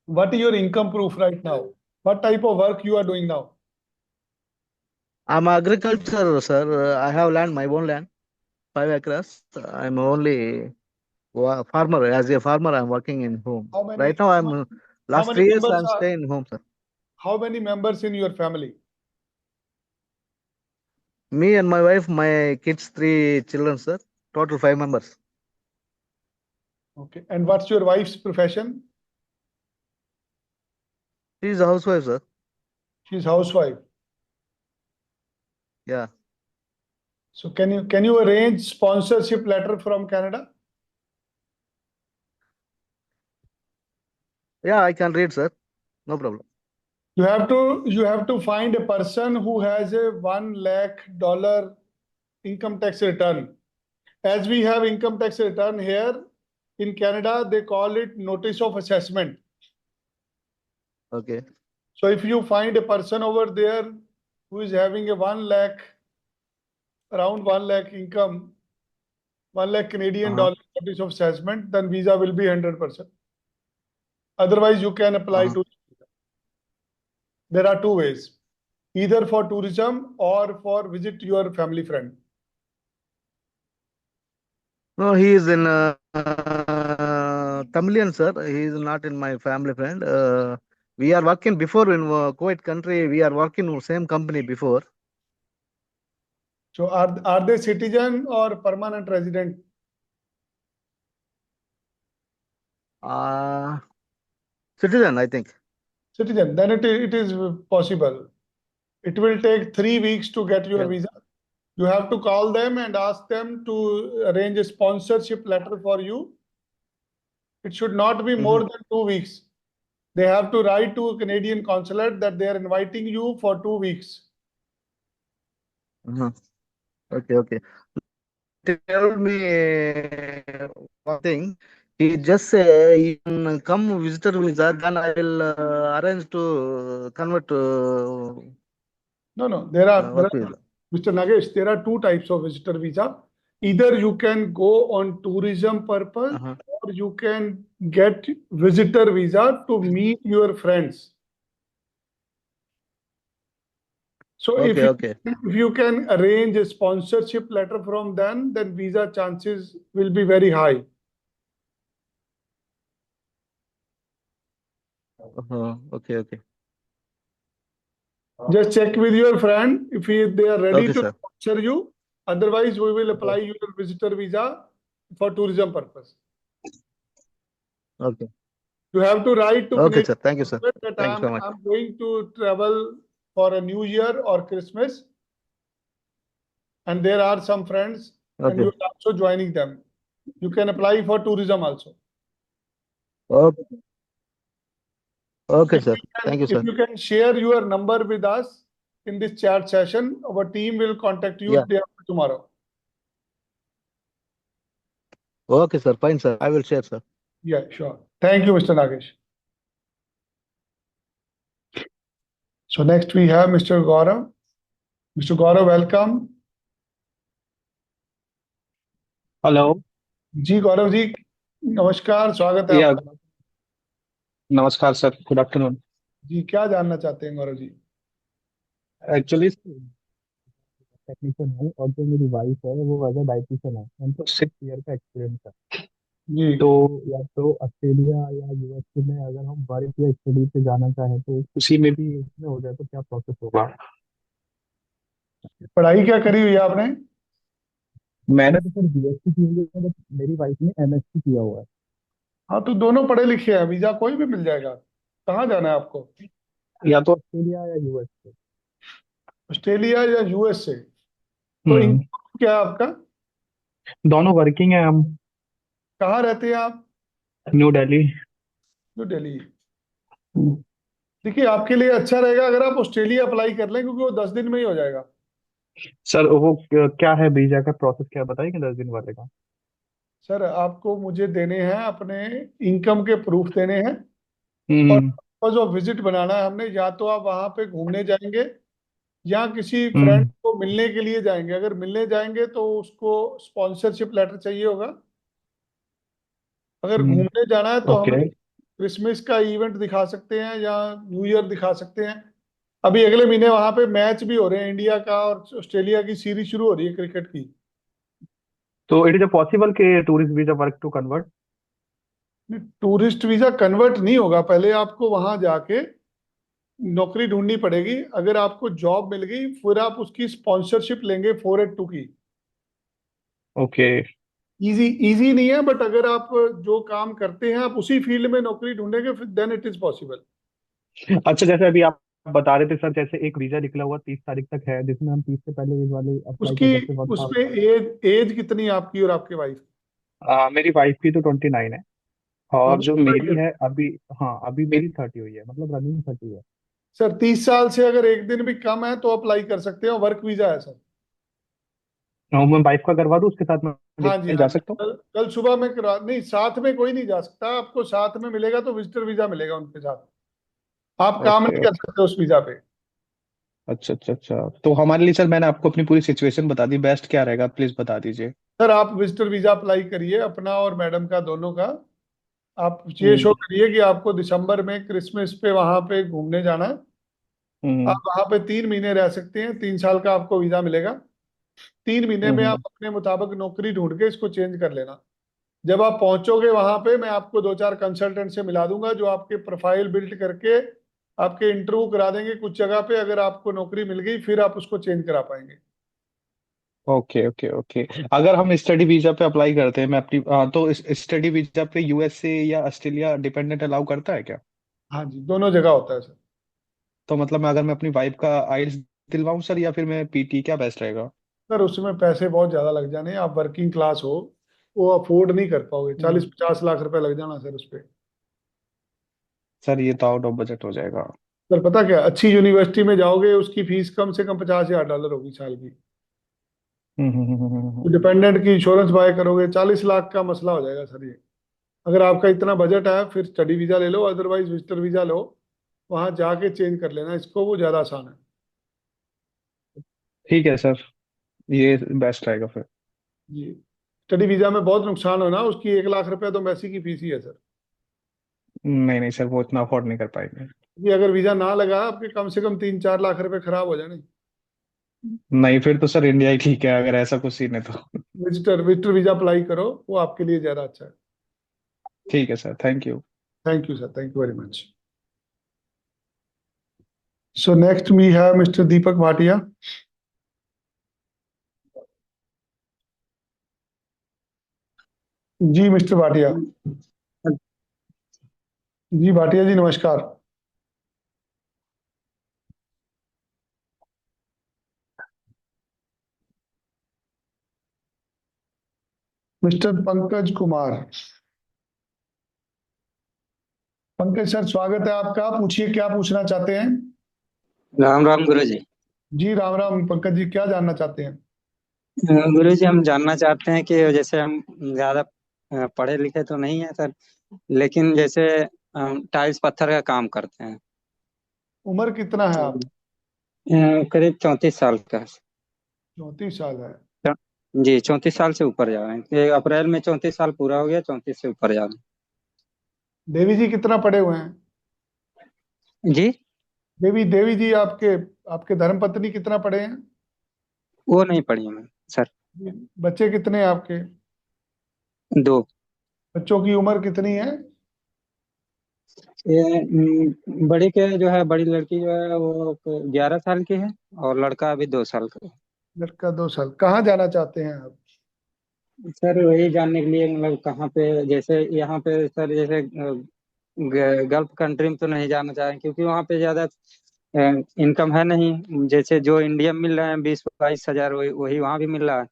Speaker 1: What is your income proof right now? What type of work you are doing now?
Speaker 3: I'm agriculture, sir. I have land, my own land, 5 acres. I'm only farmer. As a farmer, I'm working in home.
Speaker 1: How many
Speaker 3: Right now,
Speaker 1: how
Speaker 3: last
Speaker 1: many
Speaker 3: 3 years
Speaker 1: members
Speaker 3: I'm
Speaker 1: are,
Speaker 3: staying in home, sir.
Speaker 1: How many members in your family?
Speaker 3: Me and my wife, my kids, 3 children, sir. Total 5 members.
Speaker 1: Okay and what's your wife's profession?
Speaker 3: She is a housewife, sir.
Speaker 1: She is housewife.
Speaker 3: Yeah.
Speaker 1: So can you arrange sponsorship letter from Canada?
Speaker 3: Yeah, I can read, sir. No problem.
Speaker 1: You have to find a person who has a $1 lakh income tax return. As we have income tax return here in Canada, they call it notice of assessment.
Speaker 3: Okay.
Speaker 1: So if you find a person over there who is having a 1 lakh, around 1 lakh income, 1 lakh Canadian
Speaker 3: Uh-huh.
Speaker 1: dollar notice of assessment, then visa will be 100%. Otherwise, you can apply
Speaker 3: Uh-huh.
Speaker 1: to. There are two ways, either for tourism or for visit your family friend.
Speaker 3: No, he is in Tamilian, sir. He is not in my family friend. We are working before in Kuwait country. We are working in same company before.
Speaker 1: So are they citizen or permanent resident?
Speaker 3: Uh, Citizen, I think.
Speaker 1: Citizen. Then it is possible. It will take 3 weeks to get your
Speaker 3: Yeah.
Speaker 1: visa. You have to call them and ask them to arrange a sponsorship letter for you. It should not be more than 2 weeks. They have to write to a Canadian consulate that they are inviting you for 2 weeks.
Speaker 3: Uh-huh. Okay, okay. Tell me one thing. He just say you can come visitor visa, then I will arrange to convert to
Speaker 1: No. There are
Speaker 3: work visa.
Speaker 1: Mr. Nagesh, there are two types of visitor visa. Either you can go on tourism purpose,
Speaker 3: Uh-huh.
Speaker 1: or you can get visitor visa to meet your friends. So
Speaker 3: Okay, okay.
Speaker 1: if you can arrange a sponsorship letter from them, then visa chances will be very high.
Speaker 3: Okay, okay.
Speaker 1: Just check with your friend if they are ready
Speaker 3: Okay,
Speaker 1: to
Speaker 3: sir.
Speaker 1: sponsor you. Otherwise, we will apply your visitor visa for tourism purpose.
Speaker 3: Okay.
Speaker 1: You have to write to
Speaker 3: Okay,
Speaker 1: Canadian
Speaker 3: sir. Thank you, sir.
Speaker 1: government that
Speaker 3: Thank you so much.
Speaker 1: I'm going to travel for a New Year or Christmas, and there are some friends, and you
Speaker 3: Okay.
Speaker 1: are also joining them. You can apply for tourism also.
Speaker 3: Okay. Okay,
Speaker 1: If
Speaker 3: sir.
Speaker 1: you
Speaker 3: Thank you,
Speaker 1: if
Speaker 3: sir.
Speaker 1: you can share your number with us in this chat session, our team will contact you
Speaker 3: Yeah.
Speaker 1: day after tomorrow.
Speaker 3: Okay, sir. Fine, sir. I will share, sir.
Speaker 1: Yeah, sure. Thank you, Mr. Nagesh. So next we have Mr. Gaurav. Mr. Gaurav, welcome.
Speaker 4: Hello
Speaker 1: जी गौरव जी, नमस्कार, स्वागत है
Speaker 4: या
Speaker 1: आपका।
Speaker 4: नमस्कार sir, good afternoon.
Speaker 1: जी, क्या जानना चाहते हैं गौरव जी?
Speaker 4: एक्चुअली टेक्नीशियन हूँ और जो मेरी वाइफ है वो एज अ डाइटिशियन है, उनको 6 ईयर का एक्सपीरियंस है।
Speaker 1: जी,
Speaker 4: तो या तो ऑस्ट्रेलिया या यूएसए में अगर हम वर्क या स्टडी पे जाना चाहें तो उसी में भी इसमें हो जाए तो क्या प्रोसेस होगा?
Speaker 1: पढ़ाई क्या करी हुई है आपने?
Speaker 4: मैंने तो सर बीएससी की हुई है, बट मेरी वाइफ ने एमएससी किया हुआ है।
Speaker 1: हाँ, तो दोनों पढ़े लिखे हैं, वीजा कोई भी मिल जाएगा। कहाँ जाना है आपको?
Speaker 4: या तो ऑस्ट्रेलिया या यूएसए।
Speaker 1: ऑस्ट्रेलिया या यूएस से? तो
Speaker 4: हम्म,
Speaker 1: इनकम क्या है आपका?
Speaker 4: दोनों वर्किंग है हम।
Speaker 1: कहाँ रहते हैं आप?
Speaker 4: न्यू दिल्ली।
Speaker 1: न्यू दिल्ली। देखिए, आपके लिए अच्छा रहेगा अगर आप ऑस्ट्रेलिया अप्लाई कर लें, क्योंकि वो 10 दिन में ही हो जाएगा।
Speaker 4: सर वो क्या है, वीजा का प्रोसेस क्या बताइए 10 दिन वाले का?
Speaker 1: सर, आपको मुझे देने हैं अपने इनकम के प्रूफ देने हैं, और
Speaker 4: हम्म
Speaker 1: पर्पज ऑफ विजिट बनाना है हमने। या तो आप वहां पे घूमने जाएंगे, या किसी फ्रेंड
Speaker 4: हम्म
Speaker 1: को मिलने के लिए जाएंगे। अगर मिलने जाएंगे तो उसको स्पॉन्सरशिप लेटर चाहिए होगा। अगर
Speaker 4: हम्म
Speaker 1: घूमने जाना है तो हम
Speaker 4: ओके।
Speaker 1: क्रिसमस का इवेंट दिखा सकते हैं या न्यू ईयर दिखा सकते हैं। अभी अगले महीने वहां पे मैच भी हो रहे हैं, इंडिया का और ऑस्ट्रेलिया की सीरीज शुरू हो रही है क्रिकेट की।
Speaker 4: तो इट इज अ पॉसिबल के tourist visa work to convert?
Speaker 1: Tourist visa convert नहीं होगा, पहले आपको वहां जाके नौकरी ढूंढनी पड़ेगी। अगर आपको जॉब मिल गई, फिर आप उसकी स्पॉन्सरशिप लेंगे 482 की।
Speaker 4: ओके।
Speaker 1: इजी इजी नहीं है, बट अगर आप जो काम करते हैं आप उसी फील्ड में नौकरी ढूंढेंगे, फिर देन इट इज पॉसिबल।
Speaker 4: अच्छा, जैसे अभी आप बता रहे थे सर, जैसे एक वीजा निकला हुआ 30 तारीख तक है, जिसमें हम 30 से पहले एज वाले अप्लाई
Speaker 1: उसकी
Speaker 4: कर सकते हैं
Speaker 1: उसमें एज कितनी है आपकी और आपके वाइफ?
Speaker 4: मेरी वाइफ की तो 29 है,
Speaker 1: तो
Speaker 4: और
Speaker 1: वो
Speaker 4: जो
Speaker 1: apply
Speaker 4: मेरी
Speaker 1: कर,
Speaker 4: है अभी, हाँ अभी मेरी 30 हुई है, मतलब रनिंग 30 है।
Speaker 1: सर 30 साल से अगर एक दिन भी कम है तो अप्लाई कर सकते हैं, वर्क वीजा है सर।
Speaker 4: मैं वाइफ का करवा दूँ, उसके साथ मैं
Speaker 1: हाँ जी,
Speaker 4: लेके
Speaker 1: हाँ
Speaker 4: जा
Speaker 1: जी,
Speaker 4: सकता हूँ?
Speaker 1: कल कल सुबह में करा, नहीं साथ में कोई नहीं जा सकता। आपको साथ में मिलेगा तो विजिटर वीजा मिलेगा उनके साथ। आप काम
Speaker 4: ओके
Speaker 1: नहीं कर
Speaker 4: ओके।
Speaker 1: सकते उस वीजा पे।
Speaker 4: अच्छा, तो हमारे लिए सर, मैंने आपको अपनी पूरी सिचुएशन बता दी, बेस्ट क्या रहेगा प्लीज बता दीजिए।
Speaker 1: सर, आप विजिटर वीजा अप्लाई करिए, अपना और मैडम का, दोनों का। आप ये
Speaker 4: हम्म
Speaker 1: शो करिए कि आपको दिसंबर में क्रिसमस पे वहां पे घूमने जाना है।
Speaker 4: हम्म
Speaker 1: आप वहां पे 3 महीने रह सकते हैं, 3 साल का आपको वीजा मिलेगा। 3 महीने में आप
Speaker 4: हम्म
Speaker 1: अपने मुताबिक नौकरी ढूंढ के इसको चेंज कर लेना। जब आप पहुंचोगे वहां पे, मैं आपको दो चार कंसल्टेंट से मिला दूंगा जो आपके प्रोफाइल बिल्ड करके आपके इंटरव्यू करा देंगे कुछ जगह पे। अगर आपको नौकरी मिल गई, फिर आप उसको चेंज करा पाएंगे।
Speaker 4: Okay okay okay. अगर हम स्टडी वीजा पे अप्लाई करते हैं, मैं अपनी तो इस स्टडी वीजा पे यूएसए या ऑस्ट्रेलिया डिपेंडेंट अलाउ करता है क्या?
Speaker 1: हाँ जी, दोनों जगह होता है सर।
Speaker 4: तो मतलब मैं अगर मैं अपनी वाइफ का आइल्स दिलवाऊं सर, या फिर मैं पीटी, क्या बेस्ट रहेगा?
Speaker 1: सर उसमें पैसे बहुत ज़्यादा लग जाने, आप वर्किंग क्लास हो, वो अफोर्ड नहीं कर पाओगे,
Speaker 4: हम्म।
Speaker 1: 40-50 लाख रुपए लग जाना सर उस पर।
Speaker 4: सर ये तो आउट ऑफ बजट हो जाएगा।
Speaker 1: सर पता क्या, अच्छी यूनिवर्सिटी में जाओगे उसकी फीस कम से कम $50,000 होगी साल की। डिपेंडेंट की इंश्योरेंस बाय करोगे, 40 लाख का मसला हो जाएगा सर ये। अगर आपका इतना बजट है फिर स्टडी वीजा ले लो, अदरवाइज विजिटर वीजा लो, वहां जाके चेंज कर लेना इसको, वो ज्यादा आसान है।
Speaker 4: ठीक है सर, ये बेस्ट रहेगा फिर।
Speaker 1: जी। स्टडी वीजा में बहुत नुकसान हो ना, उसकी 1 लाख रुपए तो मैसी की फीस ही है सर।
Speaker 4: नहीं नहीं सर, वो इतना अफोर्ड नहीं कर पाएंगे।
Speaker 1: क्योंकि अगर वीजा ना लगा आपके, कम से कम 3-4 लाख रुपए खराब हो जाने।
Speaker 4: नहीं, फिर तो सर इंडिया ही ठीक है, अगर ऐसा कुछ सीन है तो।
Speaker 1: विजिटर विजिटर वीजा अप्लाई करो, वो आपके लिए ज्यादा अच्छा है।
Speaker 4: ठीक है sir, thank you.
Speaker 1: Thank you sir, thank you very much. So next we have mister Deepak Bhatia. जी मिस्टर भाटिया। जी भाटिया जी, नमस्कार। मिस्टर पंकज कुमार। पंकज सर, स्वागत है आपका, पूछिए क्या पूछना चाहते हैं।
Speaker 5: राम राम गुरु जी।
Speaker 1: जी राम राम पंकज जी, क्या जानना चाहते हैं।
Speaker 5: गुरु जी, हम जानना चाहते हैं कि जैसे हम ज्यादा पढ़े लिखे तो नहीं है सर, लेकिन जैसे टाइल्स पत्थर का काम करते हैं।
Speaker 1: उम्र कितना है
Speaker 5: तो
Speaker 1: आप।
Speaker 5: करीब 34 साल का।
Speaker 1: 34 साल है।
Speaker 5: जी, 34 साल से ऊपर जा रहे हैं कि अप्रैल में 34 साल पूरा हो गया, 34 से ऊपर जा रहे
Speaker 1: देवी जी कितना पढ़े हुए हैं।
Speaker 5: हैं। जी,
Speaker 1: देवी देवी जी आपके आपके धर्मपत्नी कितना पढ़े हैं।
Speaker 5: वो नहीं पढ़ी मैं सर।
Speaker 1: बच्चे कितने हैं आपके।
Speaker 5: दो।
Speaker 1: बच्चों की उम्र कितनी है।
Speaker 5: बड़ी के जो है, बड़ी लड़की जो है वो 11 साल की है, और लड़का अभी 2 साल का है।
Speaker 1: लड़का 2 साल, कहाँ जाना चाहते हैं आप।
Speaker 5: सर वही जानने के लिए, मतलब कहाँ पे, जैसे यहाँ पे सर, जैसे गल्फ कंट्री में तो नहीं जाना चाहें, क्योंकि वहाँ पे ज्यादा इनकम है नहीं। जैसे जो इंडिया में मिल रहा है 20-22 हजार, वही वही वहाँ भी मिल रहा है।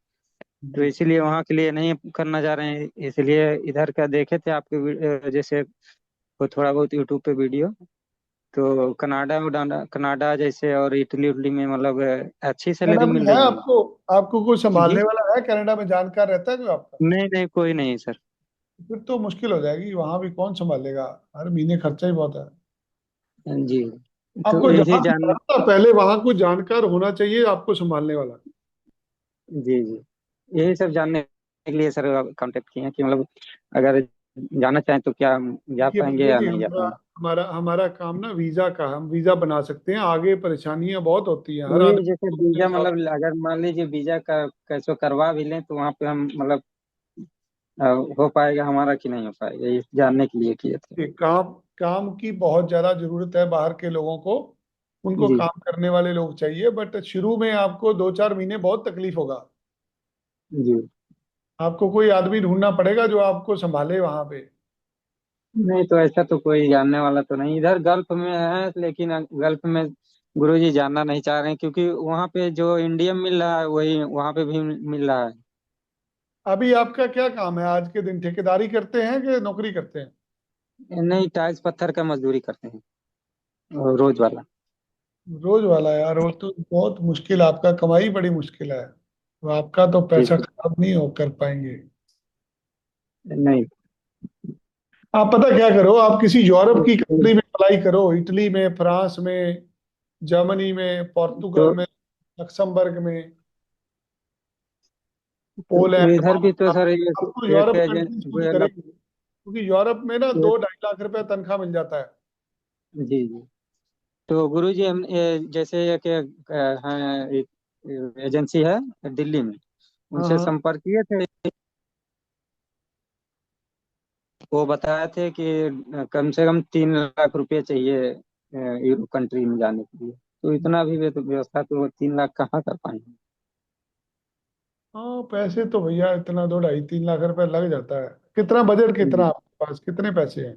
Speaker 5: तो
Speaker 1: जी।
Speaker 5: इसीलिए वहाँ के लिए नहीं करना चाह रहे हैं, इसलिए इधर का देखे थे आपके जैसे वो थोड़ा बहुत यूट्यूब पे वीडियो। तो कनाडा जैसे और इटली उटली में मतलब अच्छी
Speaker 1: कनाडा
Speaker 5: सैलरी
Speaker 1: में
Speaker 5: मिल
Speaker 1: है
Speaker 5: रही है।
Speaker 1: आपको, आपको कोई
Speaker 5: जी,
Speaker 1: संभालने वाला है कनाडा में, जानकार रहता है कोई आपका।
Speaker 5: नहीं नहीं, कोई नहीं सर।
Speaker 1: फिर तो मुश्किल हो जाएगी, वहां भी कौन संभालेगा, हर महीने खर्चा ही बहुत है।
Speaker 5: जी, तो
Speaker 1: आपको
Speaker 5: यही
Speaker 1: जहाँ भी
Speaker 5: जान।
Speaker 1: जाना था पहले वहां कोई जानकार होना चाहिए आपको संभालने वाला।
Speaker 5: जी जी, यही सब जानने के लिए सर कांटेक्ट किए हैं कि मतलब अगर जाना चाहें तो क्या हम जा
Speaker 1: देखिए
Speaker 5: पाएंगे
Speaker 1: भैया
Speaker 5: या
Speaker 1: जी,
Speaker 5: नहीं जा
Speaker 1: हमारा
Speaker 5: पाएंगे।
Speaker 1: हमारा हमारा काम ना वीजा का, हम वीजा बना सकते हैं, आगे परेशानियां बहुत होती हैं हर
Speaker 5: वही जैसे
Speaker 1: आदमी
Speaker 5: वीजा,
Speaker 1: को।
Speaker 5: मतलब अगर मान लीजिए वीजा का कैसे करवा भी लें, तो वहाँ पे हम मतलब हो पाएगा हमारा कि नहीं हो पाएगा, ये जानने के लिए किए थे।
Speaker 1: कि काम काम की बहुत ज्यादा जरूरत है बाहर के लोगों को, उनको
Speaker 5: जी
Speaker 1: काम करने वाले लोग चाहिए, बट शुरू में आपको 2-4 महीने बहुत तकलीफ होगा।
Speaker 5: जी।
Speaker 1: आपको कोई आदमी ढूंढना पड़ेगा जो आपको संभाले वहां पे।
Speaker 5: नहीं, तो ऐसा तो कोई जानने वाला तो नहीं इधर गल्फ में है, लेकिन गल्फ में गुरुजी जानना नहीं चाह रहे हैं, क्योंकि वहाँ पे जो इंडियन मिल रहा है वही वहाँ पे भी मिल रहा है।
Speaker 1: अभी आपका क्या काम है आज के दिन, ठेकेदारी करते हैं कि नौकरी करते हैं।
Speaker 5: नहीं, टाइल्स पत्थर का मजदूरी करते हैं रोज वाला।
Speaker 1: रोज वाला यार, वो तो बहुत मुश्किल, आपका कमाई बड़ी मुश्किल है, तो आपका तो
Speaker 5: जी
Speaker 1: पैसा
Speaker 5: जी।
Speaker 1: खराब नहीं हो कर पाएंगे।
Speaker 5: नहीं।
Speaker 1: आप पता क्या करो, आप किसी यूरोप की कंट्री में अप्लाई करो, इटली में, फ्रांस में, जर्मनी में, पोर्तुगल
Speaker 5: तो
Speaker 1: में, लक्समबर्ग में, पोलैंड,
Speaker 5: इधर भी तो
Speaker 1: माल्टा,
Speaker 5: सर
Speaker 1: आपको
Speaker 5: एक
Speaker 1: यूरोप
Speaker 5: एजेंट
Speaker 1: कंट्री सूट करेगी, क्योंकि यूरोप में ना 2-2.5 लाख रुपए तनख्वाह मिल जाता है।
Speaker 5: जी जी। तो गुरु जी, हम जैसे एक हैं, एक एजेंसी है दिल्ली में,
Speaker 1: हाँ
Speaker 5: उनसे
Speaker 1: हाँ।
Speaker 5: संपर्क किए थे। वो बताए थे कि कम से कम 3 लाख रुपए चाहिए यूरोप कंट्री में जाने के लिए। तो इतना भी व्यवस्था तो 3 लाख कहाँ कर पाएंगे।
Speaker 1: हाँ, पैसे तो भैया इतना 2 ढाई 3 लाख रुपए लग जाता है। कितना बजट, कितना
Speaker 5: जी।
Speaker 1: आपके पास, कितने पैसे हैं?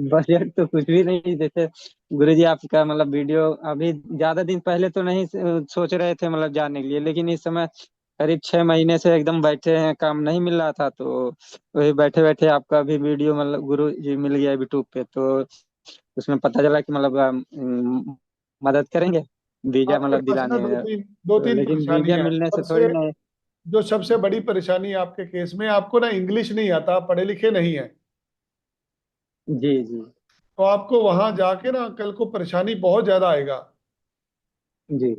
Speaker 5: बजट तो कुछ भी नहीं, जैसे गुरुजी आपका मतलब वीडियो अभी ज्यादा दिन पहले तो नहीं सोच रहे थे मतलब जाने के लिए, लेकिन इस समय करीब 6 महीने से एकदम बैठे हैं, काम नहीं मिल रहा था, तो वही बैठे बैठे आपका भी वीडियो मतलब गुरु जी मिल गया यूट्यूब पे, तो उसमें पता चला कि मतलब मदद करेंगे, वीजा
Speaker 1: आपके
Speaker 5: मतलब
Speaker 1: पास ना
Speaker 5: दिलाने
Speaker 1: दो
Speaker 5: में।
Speaker 1: तीन दो
Speaker 5: तो
Speaker 1: तीन
Speaker 5: लेकिन
Speaker 1: परेशानी
Speaker 5: वीजा
Speaker 1: है।
Speaker 5: मिलने से
Speaker 1: सबसे
Speaker 5: थोड़ी ना।
Speaker 1: जो सबसे बड़ी परेशानी है आपके केस में, आपको ना इंग्लिश नहीं आता, आप पढ़े लिखे नहीं है।
Speaker 5: जी जी
Speaker 1: तो आपको वहां जाके ना कल को परेशानी बहुत ज्यादा आएगा।
Speaker 5: जी।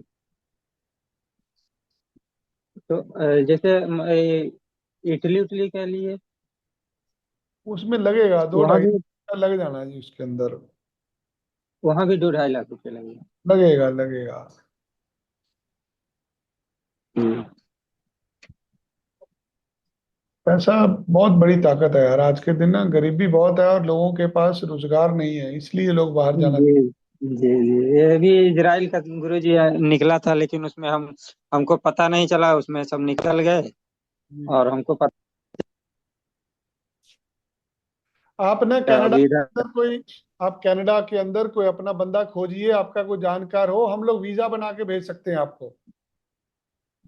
Speaker 5: तो जैसे इटली उटली के लिए
Speaker 1: उसमें लगेगा दो
Speaker 5: वहाँ
Speaker 1: ढाई
Speaker 5: भी
Speaker 1: लग जाना जी उसके अंदर।
Speaker 5: वहाँ भी 2-2.5 लाख रुपए लगेंगे।
Speaker 1: लगेगा लगेगा।
Speaker 5: हम्म।
Speaker 1: पैसा बहुत बड़ी ताकत है यार। आज के दिन ना गरीबी बहुत है और लोगों के पास रोजगार नहीं है, इसलिए लोग बाहर जाना।
Speaker 5: जी जी जी, ये भी इजराइल का गुरु जी निकला था, लेकिन उसमें हमको पता नहीं चला, उसमें सब निकल गए
Speaker 1: जी।
Speaker 5: और हमको पता
Speaker 1: आप ना कनाडा
Speaker 5: अभी
Speaker 1: के
Speaker 5: इधर।
Speaker 1: अंदर कोई आप कनाडा के अंदर कोई अपना बंदा खोजिए, आपका कोई जानकार हो, हम लोग वीजा बना के भेज सकते हैं आपको।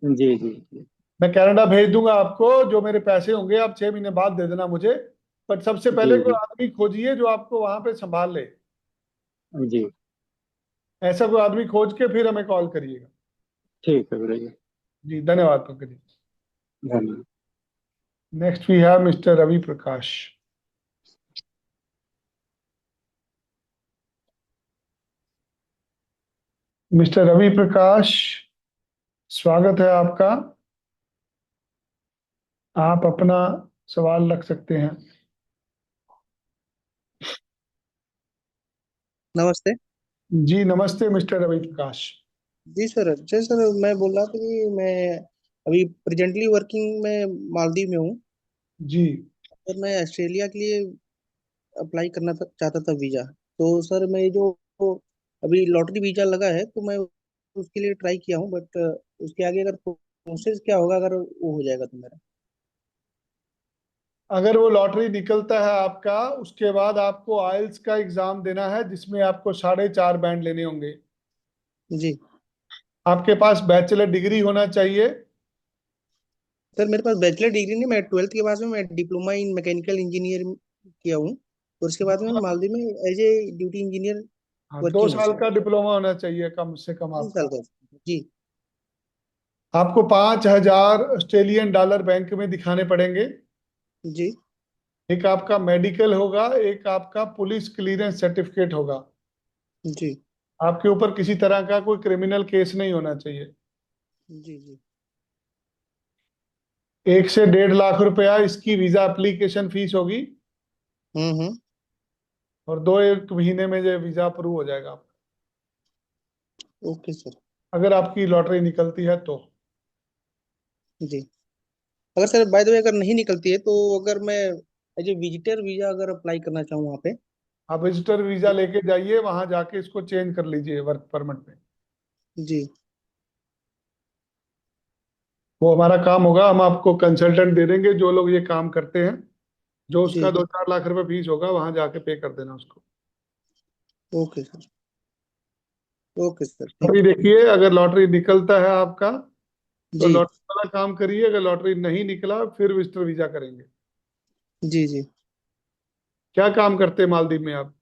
Speaker 5: जी जी जी
Speaker 1: मैं कनाडा भेज दूंगा आपको। जो मेरे पैसे होंगे आप 6 महीने बाद दे देना मुझे। बट सबसे
Speaker 5: जी
Speaker 1: पहले कोई
Speaker 5: जी
Speaker 1: आदमी खोजिए जो आपको वहां पे संभाल ले।
Speaker 5: जी।
Speaker 1: ऐसा कोई आदमी खोज के फिर हमें कॉल करिएगा।
Speaker 5: ठीक है गुरु जी।
Speaker 1: जी, धन्यवाद पंकज जी।
Speaker 5: धन्यवाद।
Speaker 1: Next we have mister Ravi Prakash. Mister Ravi Prakash, स्वागत है आपका। आप अपना सवाल रख सकते हैं।
Speaker 6: नमस्ते।
Speaker 1: जी नमस्ते मिस्टर रवि प्रकाश।
Speaker 6: जी सर, मैं बोल रहा था कि मैं अभी प्रेजेंटली वर्किंग में मालदीव में हूँ
Speaker 1: जी।
Speaker 6: और मैं ऑस्ट्रेलिया के लिए अप्लाई करना चाहता था वीज़ा। तो सर मैं जो अभी लॉटरी वीज़ा लगा है तो मैं उसके लिए ट्राई किया हूँ, बट उसके आगे अगर प्रोसेस क्या होगा अगर वो हो जाएगा तो मेरा।
Speaker 1: अगर वो लॉटरी निकलता है आपका, उसके बाद आपको आइल्स का एग्जाम देना है जिसमें आपको 4.5 बैंड लेने होंगे।
Speaker 6: जी
Speaker 1: आपके पास बैचलर डिग्री होना चाहिए।
Speaker 6: सर, मेरे पास बैचलर डिग्री नहीं, मैं 12th के बाद में मैं डिप्लोमा इन मैकेनिकल इंजीनियर किया हूँ और उसके बाद में मालदीव में एज ए ड्यूटी इंजीनियर
Speaker 1: हाँ, दो
Speaker 6: वर्किंग हूँ
Speaker 1: साल
Speaker 6: सर।
Speaker 1: का डिप्लोमा होना चाहिए कम से कम
Speaker 6: 3 साल
Speaker 1: आपका।
Speaker 6: का। जी
Speaker 1: आपको 5,000 ऑस्ट्रेलियन डॉलर बैंक में दिखाने पड़ेंगे।
Speaker 6: जी
Speaker 1: एक आपका मेडिकल होगा, एक आपका पुलिस क्लियरेंस सर्टिफिकेट होगा।
Speaker 6: जी
Speaker 1: आपके ऊपर किसी तरह का कोई क्रिमिनल केस नहीं होना चाहिए।
Speaker 6: जी जी
Speaker 1: 1 से 1.5 लाख रुपया इसकी वीजा एप्लीकेशन फीस होगी।
Speaker 6: हम्म।
Speaker 1: और 2 एक महीने में ये वीजा अप्रूव हो जाएगा आपका,
Speaker 6: ओके सर।
Speaker 1: अगर आपकी लॉटरी निकलती है तो।
Speaker 6: जी, अगर सर बाय द वे अगर नहीं निकलती है तो अगर मैं एज ए विजिटर वीजा अगर अप्लाई करना चाहूँ वहाँ पे।
Speaker 1: आप विजिटर वीजा लेके जाइए, वहां जाके इसको चेंज कर लीजिए वर्क परमिट में।
Speaker 6: जी
Speaker 1: वो हमारा काम होगा, हम आपको कंसल्टेंट दे देंगे जो लोग ये काम करते हैं। जो
Speaker 6: जी
Speaker 1: उसका 2 4 लाख रुपए फीस होगा वहां जाके पे कर देना उसको।
Speaker 6: Okay sir. ओके सर,
Speaker 1: अभी
Speaker 6: थैंक
Speaker 1: देखिए, अगर लॉटरी निकलता है आपका
Speaker 6: यू।
Speaker 1: तो
Speaker 6: जी
Speaker 1: लॉटरी वाला काम करिए। अगर लॉटरी नहीं निकला फिर विजिटर वीजा करेंगे।
Speaker 6: जी जी
Speaker 1: क्या काम करते हैं मालदीव में आप?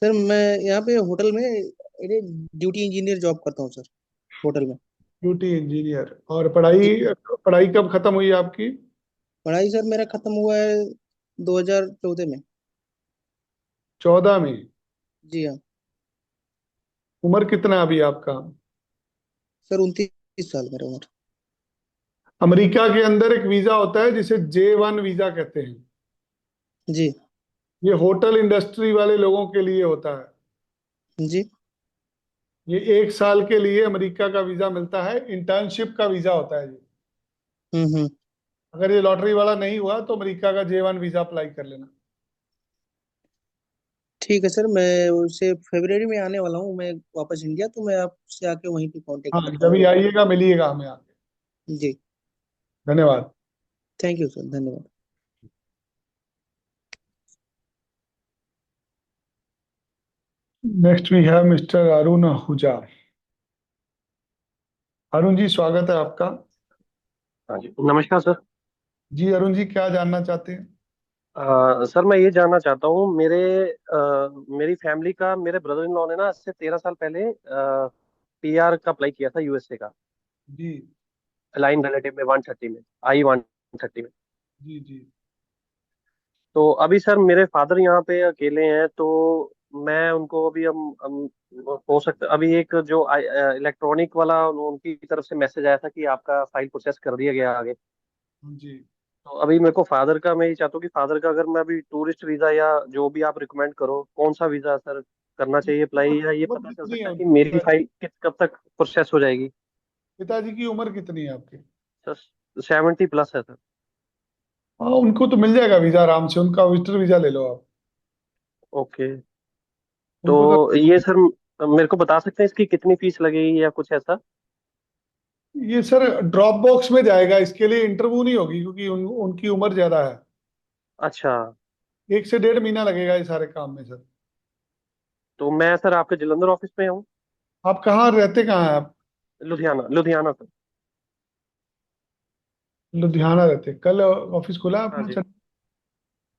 Speaker 6: सर, मैं यहाँ पे होटल में as a duty engineer job करता हूँ सर, होटल में।
Speaker 1: Duty engineer. और
Speaker 6: जी,
Speaker 1: पढ़ाई पढ़ाई कब खत्म हुई आपकी?
Speaker 6: पढ़ाई सर मेरा खत्म हुआ है 2014 में।
Speaker 1: 14 में?
Speaker 6: जी हाँ
Speaker 1: उम्र कितना है अभी आपका?
Speaker 6: सर, 29 साल मेरा उम्र।
Speaker 1: अमेरिका के अंदर एक वीजा होता है जिसे J1 वीजा कहते हैं।
Speaker 6: जी
Speaker 1: ये होटल इंडस्ट्री वाले लोगों के लिए होता है।
Speaker 6: जी।
Speaker 1: ये 1 साल के लिए अमेरिका का वीजा मिलता है, इंटर्नशिप का वीजा होता है ये।
Speaker 6: हम्म।
Speaker 1: अगर ये लॉटरी वाला नहीं हुआ तो अमेरिका का J1 वीजा अप्लाई कर लेना।
Speaker 6: ठीक है सर, मैं उससे फरवरी में आने वाला हूँ मैं वापस इंडिया, तो मैं आपसे आके वहीं पे कांटेक्ट
Speaker 1: हाँ,
Speaker 6: करता
Speaker 1: जब
Speaker 6: हूँ।
Speaker 1: भी आइएगा मिलिएगा हमें आके।
Speaker 6: जी।
Speaker 1: धन्यवाद।
Speaker 6: थैंक यू सर, धन्यवाद।
Speaker 1: Next we have mister Arun Ahuja. Arun ji, स्वागत है आपका।
Speaker 7: हाँ जी, नमस्कार सर।
Speaker 1: जी अरुण जी, क्या जानना चाहते हैं?
Speaker 7: सर मैं ये जानना चाहता हूँ, मेरी फैमिली का, मेरे ब्रदर इन लॉ ने ना आज से 13 साल पहले पीआर का अप्लाई किया था यूएसए का,
Speaker 1: जी
Speaker 7: अलाइन रिलेटिव में 130 में, I-130 में।
Speaker 1: जी जी।
Speaker 7: तो अभी सर मेरे फादर यहाँ पे अकेले हैं, तो मैं उनको अभी हम हो सकता, अभी एक जो इलेक्ट्रॉनिक वाला उनकी तरफ से मैसेज आया था कि आपका फाइल प्रोसेस कर दिया गया आगे।
Speaker 1: जी।
Speaker 7: तो अभी मेरे को फादर का, मैं ये चाहता हूँ कि फादर का अगर मैं अभी टूरिस्ट वीजा या जो भी आप रिकमेंड करो, कौन सा वीजा सर करना चाहिए अप्लाई, या ये
Speaker 1: उम्र
Speaker 7: पता चल
Speaker 1: कितनी है
Speaker 7: सकता है कि
Speaker 1: उनकी?
Speaker 7: मेरी फाइल कब तक प्रोसेस हो जाएगी?
Speaker 1: पिताजी की उम्र कितनी है आपके?
Speaker 7: सर 70+ है सर।
Speaker 1: हाँ, उनको तो मिल जाएगा वीजा आराम से, उनका विजिटर वीजा ले लो आप।
Speaker 7: ओके।
Speaker 1: उनको तो
Speaker 7: तो ये सर मेरे को बता सकते हैं इसकी कितनी फीस लगेगी या कुछ ऐसा?
Speaker 1: ये सर ड्रॉप बॉक्स में जाएगा, इसके लिए इंटरव्यू नहीं होगी क्योंकि उनकी उम्र ज्यादा है।
Speaker 7: अच्छा।
Speaker 1: 1 से 1.5 महीना लगेगा ये सारे काम में सर।
Speaker 7: तो मैं सर आपके जलंधर ऑफिस में हूँ।
Speaker 1: आप कहाँ रहते, कहाँ हैं आप?
Speaker 7: लुधियाना, लुधियाना सर।
Speaker 1: लुधियाना रहते। कल ऑफिस खुला है
Speaker 7: हाँ
Speaker 1: अपना
Speaker 7: जी।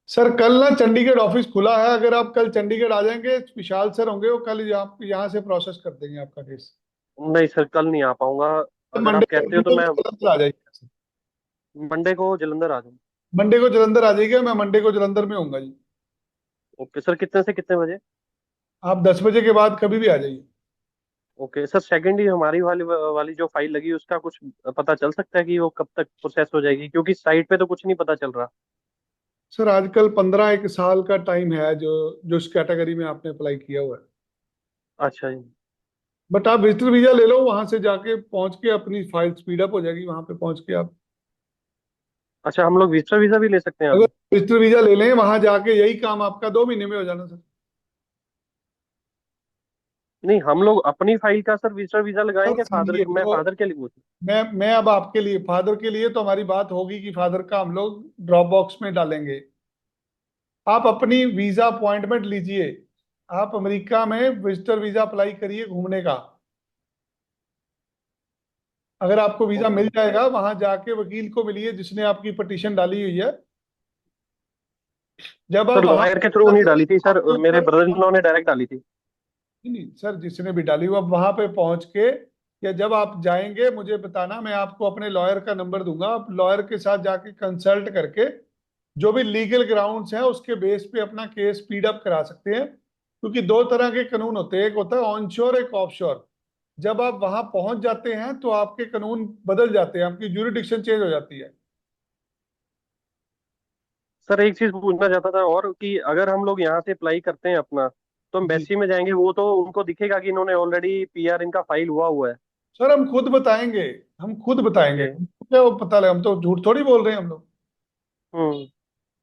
Speaker 1: सर कल ना चंडीगढ़ ऑफिस खुला है, अगर आप कल चंडीगढ़ आ जाएंगे, विशाल सर होंगे, वो कल यहाँ से प्रोसेस कर देंगे आपका केस।
Speaker 7: नहीं सर, कल नहीं आ पाऊंगा। अगर
Speaker 1: मंडे
Speaker 7: आप
Speaker 1: को
Speaker 7: कहते हो तो
Speaker 1: मंडे
Speaker 7: मैं
Speaker 1: को जलंधर आ जाइए।
Speaker 7: मंडे को जलंधर आ जाऊँ।
Speaker 1: मंडे को जलंधर आ जाइएगा, मैं मंडे को जलंधर में होऊंगा जी।
Speaker 7: ओके सर, कितने से कितने बजे?
Speaker 1: आप 10 बजे के बाद कभी भी आ जाइए।
Speaker 7: ओके सर, सेकेंड ही हमारी वाली वाली जो फाइल लगी उसका कुछ पता चल सकता है कि वो कब तक प्रोसेस हो जाएगी, क्योंकि साइट पे तो कुछ नहीं पता चल रहा।
Speaker 1: सर आजकल 15 एक साल का टाइम है, जो जो इस कैटेगरी में आपने अप्लाई किया हुआ है।
Speaker 7: अच्छा जी।
Speaker 1: बट आप विजिटर वीजा ले लो, वहां से जाके पहुंच के अपनी फाइल स्पीड अप हो जाएगी वहां पे पहुंच के आप।
Speaker 7: अच्छा, हम लोग विजिटर वीजा भी ले सकते हैं
Speaker 1: अगर
Speaker 7: अभी?
Speaker 1: विजिटर वीजा ले लें, वहां जाके यही काम आपका 2 महीने में हो जाना सर।
Speaker 7: नहीं, हम लोग अपनी फाइल का सर विजिटर वीजा
Speaker 1: सर
Speaker 7: लगाएंगे, फादर,
Speaker 1: समझिए
Speaker 7: मैं
Speaker 1: जो,
Speaker 7: फादर के लिए पूछ।
Speaker 1: मैं अब आपके लिए, फादर के लिए तो हमारी बात होगी कि फादर का हम लोग ड्रॉप बॉक्स में डालेंगे। आप अपनी वीजा अपॉइंटमेंट लीजिए, आप अमेरिका में विजिटर वीजा अप्लाई करिए घूमने का। अगर आपको वीजा
Speaker 7: ओके।
Speaker 1: मिल जाएगा, वहां जाके वकील को मिलिए जिसने आपकी पिटीशन डाली हुई है। जब आप
Speaker 7: सर
Speaker 1: वहां,
Speaker 7: लॉयर के थ्रू नहीं डाली थी सर,
Speaker 1: आपको
Speaker 7: मेरे
Speaker 1: सर,
Speaker 7: ब्रदर इन लॉ ने डायरेक्ट डाली थी।
Speaker 1: नहीं नहीं सर, जिसने भी डाली, वो अब वहां पे पहुंच के, या जब आप जाएंगे मुझे बताना, मैं आपको अपने लॉयर का नंबर दूंगा, आप लॉयर के साथ जाके कंसल्ट करके जो भी लीगल ग्राउंड्स हैं उसके बेस पे अपना केस स्पीड अप करा सकते हैं। क्योंकि दो तरह के कानून होते हैं, एक होता है ऑनशोर, एक ऑफशोर। जब आप वहां पहुंच जाते हैं तो आपके कानून बदल जाते हैं, आपकी ज्यूरिडिक्शन चेंज हो जाती है।
Speaker 7: सर एक चीज पूछना चाहता था और, कि अगर हम लोग यहाँ से अप्लाई करते हैं अपना, तो
Speaker 1: जी
Speaker 7: एम्बेसी में जाएंगे, वो तो उनको दिखेगा कि इन्होंने ऑलरेडी पीआर, इनका फाइल हुआ हुआ है।
Speaker 1: सर, हम खुद बताएंगे, हम खुद बताएंगे,
Speaker 7: ओके।
Speaker 1: हमको क्या वो पता लगे, हम तो झूठ थोड़ी बोल रहे हैं हम लोग।
Speaker 7: हम्म।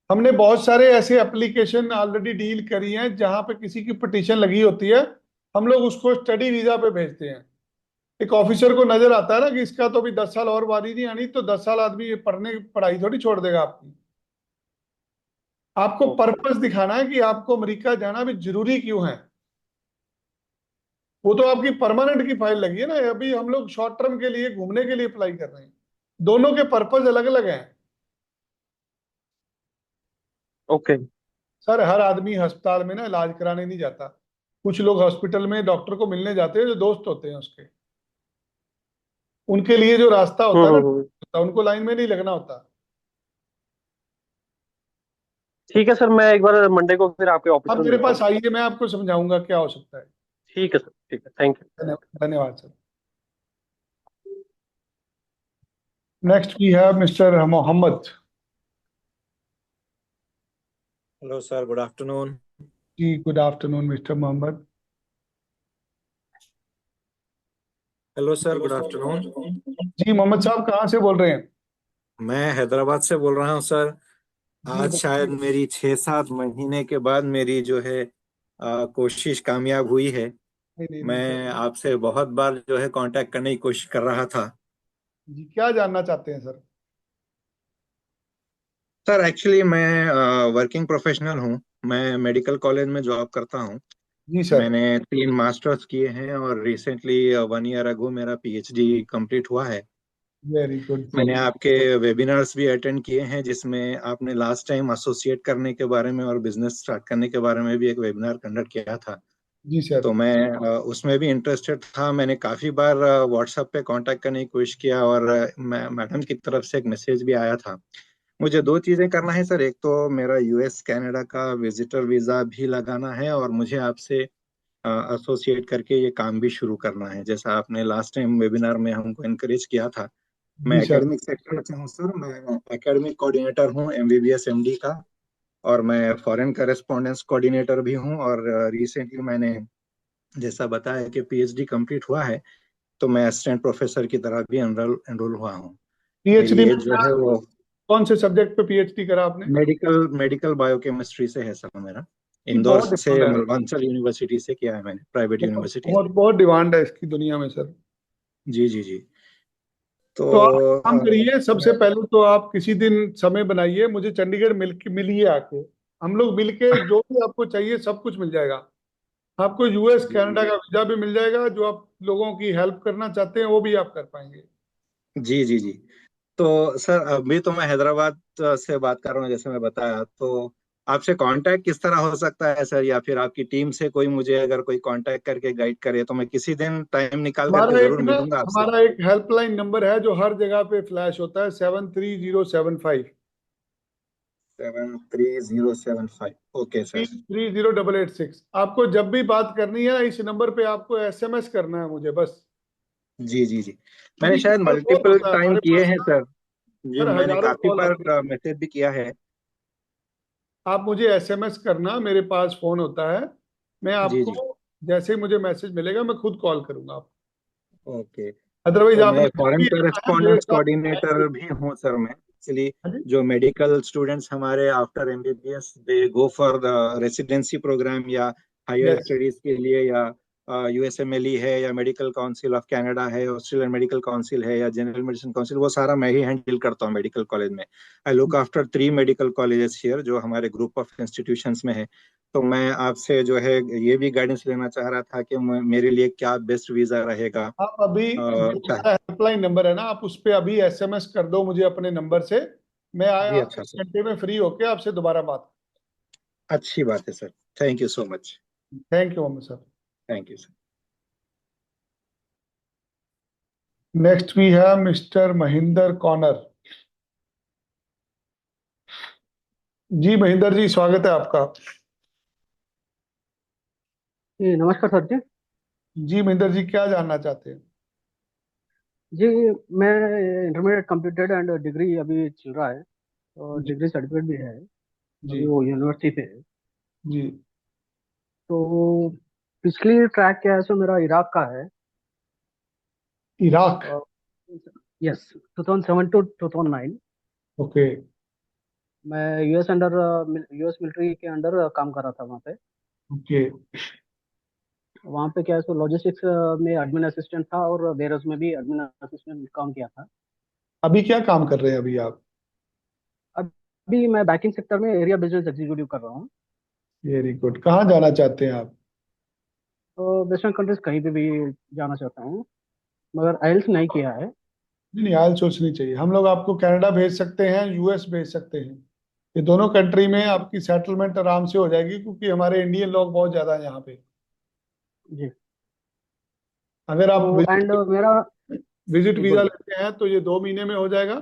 Speaker 1: हमने बहुत सारे ऐसे एप्लीकेशन ऑलरेडी डील करी हैं जहां पे किसी की पिटीशन लगी होती है, हम लोग उसको स्टडी वीजा पे भेजते हैं। एक ऑफिसर को नजर आता है ना कि इसका तो अभी 10 साल और बारी नहीं आनी, तो 10 साल आदमी ये पढ़ने पढ़ाई थोड़ी छोड़ देगा आपकी। आपको
Speaker 7: ओके।
Speaker 1: पर्पस दिखाना है कि आपको अमेरिका जाना भी जरूरी क्यों है। वो तो आपकी परमानेंट की फाइल लगी है ना, अभी हम लोग शॉर्ट टर्म के लिए घूमने के लिए अप्लाई कर रहे हैं। दोनों के पर्पस अलग अलग हैं।
Speaker 7: ओके।
Speaker 1: सर हर आदमी अस्पताल में ना इलाज कराने नहीं जाता। कुछ लोग हॉस्पिटल में डॉक्टर को मिलने जाते हैं जो दोस्त होते हैं उसके। उनके लिए जो रास्ता होता है
Speaker 7: हम्म।
Speaker 1: ना, उनको लाइन में नहीं लगना होता।
Speaker 7: ठीक है सर, मैं एक बार मंडे को फिर आपके ऑफिस
Speaker 1: आप
Speaker 7: में
Speaker 1: मेरे
Speaker 7: मिलता
Speaker 1: पास
Speaker 7: हूँ।
Speaker 1: आइए, मैं आपको समझाऊंगा क्या हो सकता है।
Speaker 7: ठीक है सर, ठीक है, थैंक यू।
Speaker 1: धन्यवाद sir. Next we have mister Mohammed.
Speaker 8: Hello sir, good afternoon.
Speaker 1: जी good afternoon mister Mohammed.
Speaker 8: Hello sir, good afternoon.
Speaker 1: जी मोहम्मद साहब, कहाँ से बोल रहे हैं?
Speaker 8: मैं हैदराबाद से बोल रहा हूँ सर।
Speaker 1: जी
Speaker 8: आज शायद
Speaker 1: बताइए।
Speaker 8: मेरी 6-7 महीने के बाद मेरी जो है कोशिश कामयाब हुई है।
Speaker 1: नहीं नहीं नहीं
Speaker 8: मैं
Speaker 1: सर।
Speaker 8: आपसे बहुत बार जो है कांटेक्ट करने की कोशिश कर रहा था।
Speaker 1: जी, क्या जानना चाहते हैं सर?
Speaker 8: सर एक्चुअली मैं वर्किंग प्रोफेशनल हूँ। मैं मेडिकल कॉलेज में जॉब करता हूँ।
Speaker 1: जी सर।
Speaker 8: मैंने 3 मास्टर्स किए हैं और रिसेंटली 1 ईयर अगो मेरा पीएचडी कंप्लीट हुआ है।
Speaker 1: वेरी गुड
Speaker 8: मैंने
Speaker 1: सर।
Speaker 8: आपके वेबिनार्स भी अटेंड किए हैं जिसमें आपने लास्ट टाइम एसोसिएट करने के बारे में और बिजनेस स्टार्ट करने के बारे में भी एक वेबिनार कंडक्ट किया था।
Speaker 1: जी सर।
Speaker 8: तो मैं उसमें भी इंटरेस्टेड था। मैंने काफ़ी बार व्हाट्सएप पे कांटेक्ट करने की कोशिश किया और मैं मैडम की तरफ से एक मैसेज भी आया था। मुझे 2 चीज़ें करना है सर। एक तो मेरा यूएस कनाडा का विजिटर वीज़ा भी लगाना है और मुझे आपसे एसोसिएट करके ये काम भी शुरू करना है जैसा आपने लास्ट टाइम वेबिनार में हमको इनकरेज किया था। मैं
Speaker 1: जी सर।
Speaker 8: एकेडमिक सेक्टर से हूँ सर। मैं एकेडमिक कोऑर्डिनेटर हूँ एमबीबीएस एमडी का। और मैं फॉरेन करेस्पॉन्डेंस कोऑर्डिनेटर भी हूँ। और रिसेंटली मैंने जैसा बताया कि पीएचडी कंप्लीट हुआ है तो मैं असिस्टेंट प्रोफेसर की तरह भी एनरोल एनरोल हुआ हूँ। मेरी
Speaker 1: पीएचडी में
Speaker 8: एज जो है वो
Speaker 1: कौन से सब्जेक्ट पे पीएचडी करा आपने?
Speaker 8: मेडिकल मेडिकल बायोकेमिस्ट्री से है सर मेरा।
Speaker 1: ये
Speaker 8: इंदौर
Speaker 1: बहुत
Speaker 8: से
Speaker 1: डिमांड है।
Speaker 8: मलवांचल यूनिवर्सिटी से किया है मैंने, प्राइवेट
Speaker 1: बहुत
Speaker 8: यूनिवर्सिटी
Speaker 1: बहुत
Speaker 8: से।
Speaker 1: बहुत डिमांड है इसकी दुनिया में सर।
Speaker 8: जी जी जी। तो
Speaker 1: तो आप काम करिए, सबसे
Speaker 8: मैं
Speaker 1: पहले तो आप किसी दिन समय बनाइए, मुझे चंडीगढ़ मिलिए आके। हम लोग मिलके जो भी आपको चाहिए सब कुछ मिल जाएगा। आपको यूएस कनाडा का वीजा भी मिल जाएगा, जो आप लोगों की हेल्प करना चाहते हैं वो भी आप कर पाएंगे।
Speaker 8: जी जी जी। तो सर अभी तो मैं हैदराबाद से बात कर रहा हूँ जैसे मैं बताया। तो आपसे कांटेक्ट किस तरह हो सकता है सर, या फिर आपकी टीम से कोई मुझे अगर कोई कांटेक्ट करके गाइड करे तो मैं किसी दिन टाइम निकाल करके
Speaker 1: हमारा एक
Speaker 8: जरूर
Speaker 1: ना
Speaker 8: मिलूंगा आपसे।
Speaker 1: हमारा एक हेल्पलाइन नंबर है जो हर जगह पे फ्लैश होता है, 73075।
Speaker 8: 73075। Okay sir.
Speaker 1: 30886। आपको जब भी बात करनी है ना, इस नंबर पे आपको एसएमएस करना है मुझे बस।
Speaker 8: जी जी जी। मैंने
Speaker 1: क्योंकि
Speaker 8: शायद
Speaker 1: कॉल बहुत
Speaker 8: मल्टीपल
Speaker 1: होता है
Speaker 8: टाइम
Speaker 1: हमारे
Speaker 8: किए
Speaker 1: पास
Speaker 8: हैं
Speaker 1: ना।
Speaker 8: सर। जी
Speaker 1: सर
Speaker 8: मैंने
Speaker 1: हजारों
Speaker 8: काफी
Speaker 1: कॉल
Speaker 8: बार
Speaker 1: आती है।
Speaker 8: मैसेज भी किया है।
Speaker 1: आप मुझे एसएमएस करना, मेरे पास फोन होता है। मैं
Speaker 8: जी
Speaker 1: आपको
Speaker 8: जी।
Speaker 1: जैसे ही मुझे मैसेज मिलेगा मैं खुद कॉल करूंगा आपको।
Speaker 8: ओके।
Speaker 1: अदरवाइज
Speaker 8: तो
Speaker 1: आपने
Speaker 8: मैं
Speaker 1: जब
Speaker 8: फॉरेन
Speaker 1: भी आना है मेरे
Speaker 8: करेस्पॉन्डेंस
Speaker 1: साथ आएंगे।
Speaker 8: कोऑर्डिनेटर भी हूँ सर मैं एक्चुअली।
Speaker 1: हाँ जी।
Speaker 8: जो मेडिकल स्टूडेंट्स हमारे after MBBS they go for the residency program या हायर
Speaker 1: यस।
Speaker 8: स्टडीज के लिए, या यूएसएमएलई है या मेडिकल काउंसिल ऑफ कनाडा है, ऑस्ट्रेलियन मेडिकल काउंसिल है या जनरल मेडिसिन काउंसिल, वो सारा मैं ही हैंडल करता हूँ मेडिकल कॉलेज में। I look after 3 medical colleges here जो हमारे ग्रुप ऑफ इंस्टीट्यूशंस में है। तो मैं आपसे जो है ये भी गाइडेंस लेना चाह रहा था कि मेरे लिए क्या बेस्ट वीजा रहेगा।
Speaker 1: आप अभी जो
Speaker 8: चाहे।
Speaker 1: हमारा हेल्पलाइन नंबर है ना, आप उस पर अभी एसएमएस कर दो मुझे अपने नंबर से। मैं
Speaker 8: जी
Speaker 1: आया
Speaker 8: अच्छा
Speaker 1: एक
Speaker 8: सर।
Speaker 1: घंटे में फ्री होके आपसे दोबारा बात।
Speaker 8: अच्छी बात है sir. Thank you so much.
Speaker 1: Thank you मम्मी sir.
Speaker 8: Thank you sir.
Speaker 1: Next we है मिस्टर महेंद्र कॉर्नर। जी महेंद्र जी, स्वागत है आपका।
Speaker 9: जी नमस्कार सर जी।
Speaker 1: जी महेंद्र जी, क्या जानना चाहते हैं?
Speaker 9: जी मैं इंटरमीडिएट कंप्लीटेड एंड डिग्री अभी चल रहा है और
Speaker 1: जी।
Speaker 9: डिग्री सर्टिफिकेट भी है।
Speaker 1: जी।
Speaker 9: अभी वो यूनिवर्सिटी से है।
Speaker 1: जी।
Speaker 9: तो पिछली ट्रैक क्या है सो मेरा इराक का है।
Speaker 1: इराक।
Speaker 9: और यस 2007 टू 2009
Speaker 1: ओके।
Speaker 9: मैं यूएस मिलिट्री के अंडर काम कर रहा था वहाँ पे।
Speaker 1: ओके।
Speaker 9: वहाँ पे क्या है सो लॉजिस्टिक्स में एडमिन असिस्टेंट था और वेयरहाउस में भी एडमिन असिस्टेंट काम किया था।
Speaker 1: अभी क्या काम कर रहे हैं अभी आप?
Speaker 9: अभी मैं बैंकिंग सेक्टर में एरिया बिजनेस एग्जीक्यूटिव कर रहा हूँ।
Speaker 1: Very good. कहाँ जाना चाहते हैं आप?
Speaker 9: तो वेस्टर्न कंट्रीज कहीं भी जाना चाहता हूँ मगर आइल्स नहीं किया है।
Speaker 1: नहीं नहीं, आयल सोचनी चाहिए। हम लोग आपको कनाडा भेज सकते हैं, यूएस भेज सकते हैं। ये दोनों कंट्री में आपकी सेटलमेंट आराम से हो जाएगी, क्योंकि हमारे इंडियन लोग बहुत ज्यादा हैं यहाँ पे।
Speaker 9: जी।
Speaker 1: अगर
Speaker 9: तो
Speaker 1: आप
Speaker 9: एंड मेरा
Speaker 1: विजिट
Speaker 9: जी
Speaker 1: वीजा
Speaker 9: बोलिए।
Speaker 1: लेते हैं तो ये 2 महीने में हो जाएगा।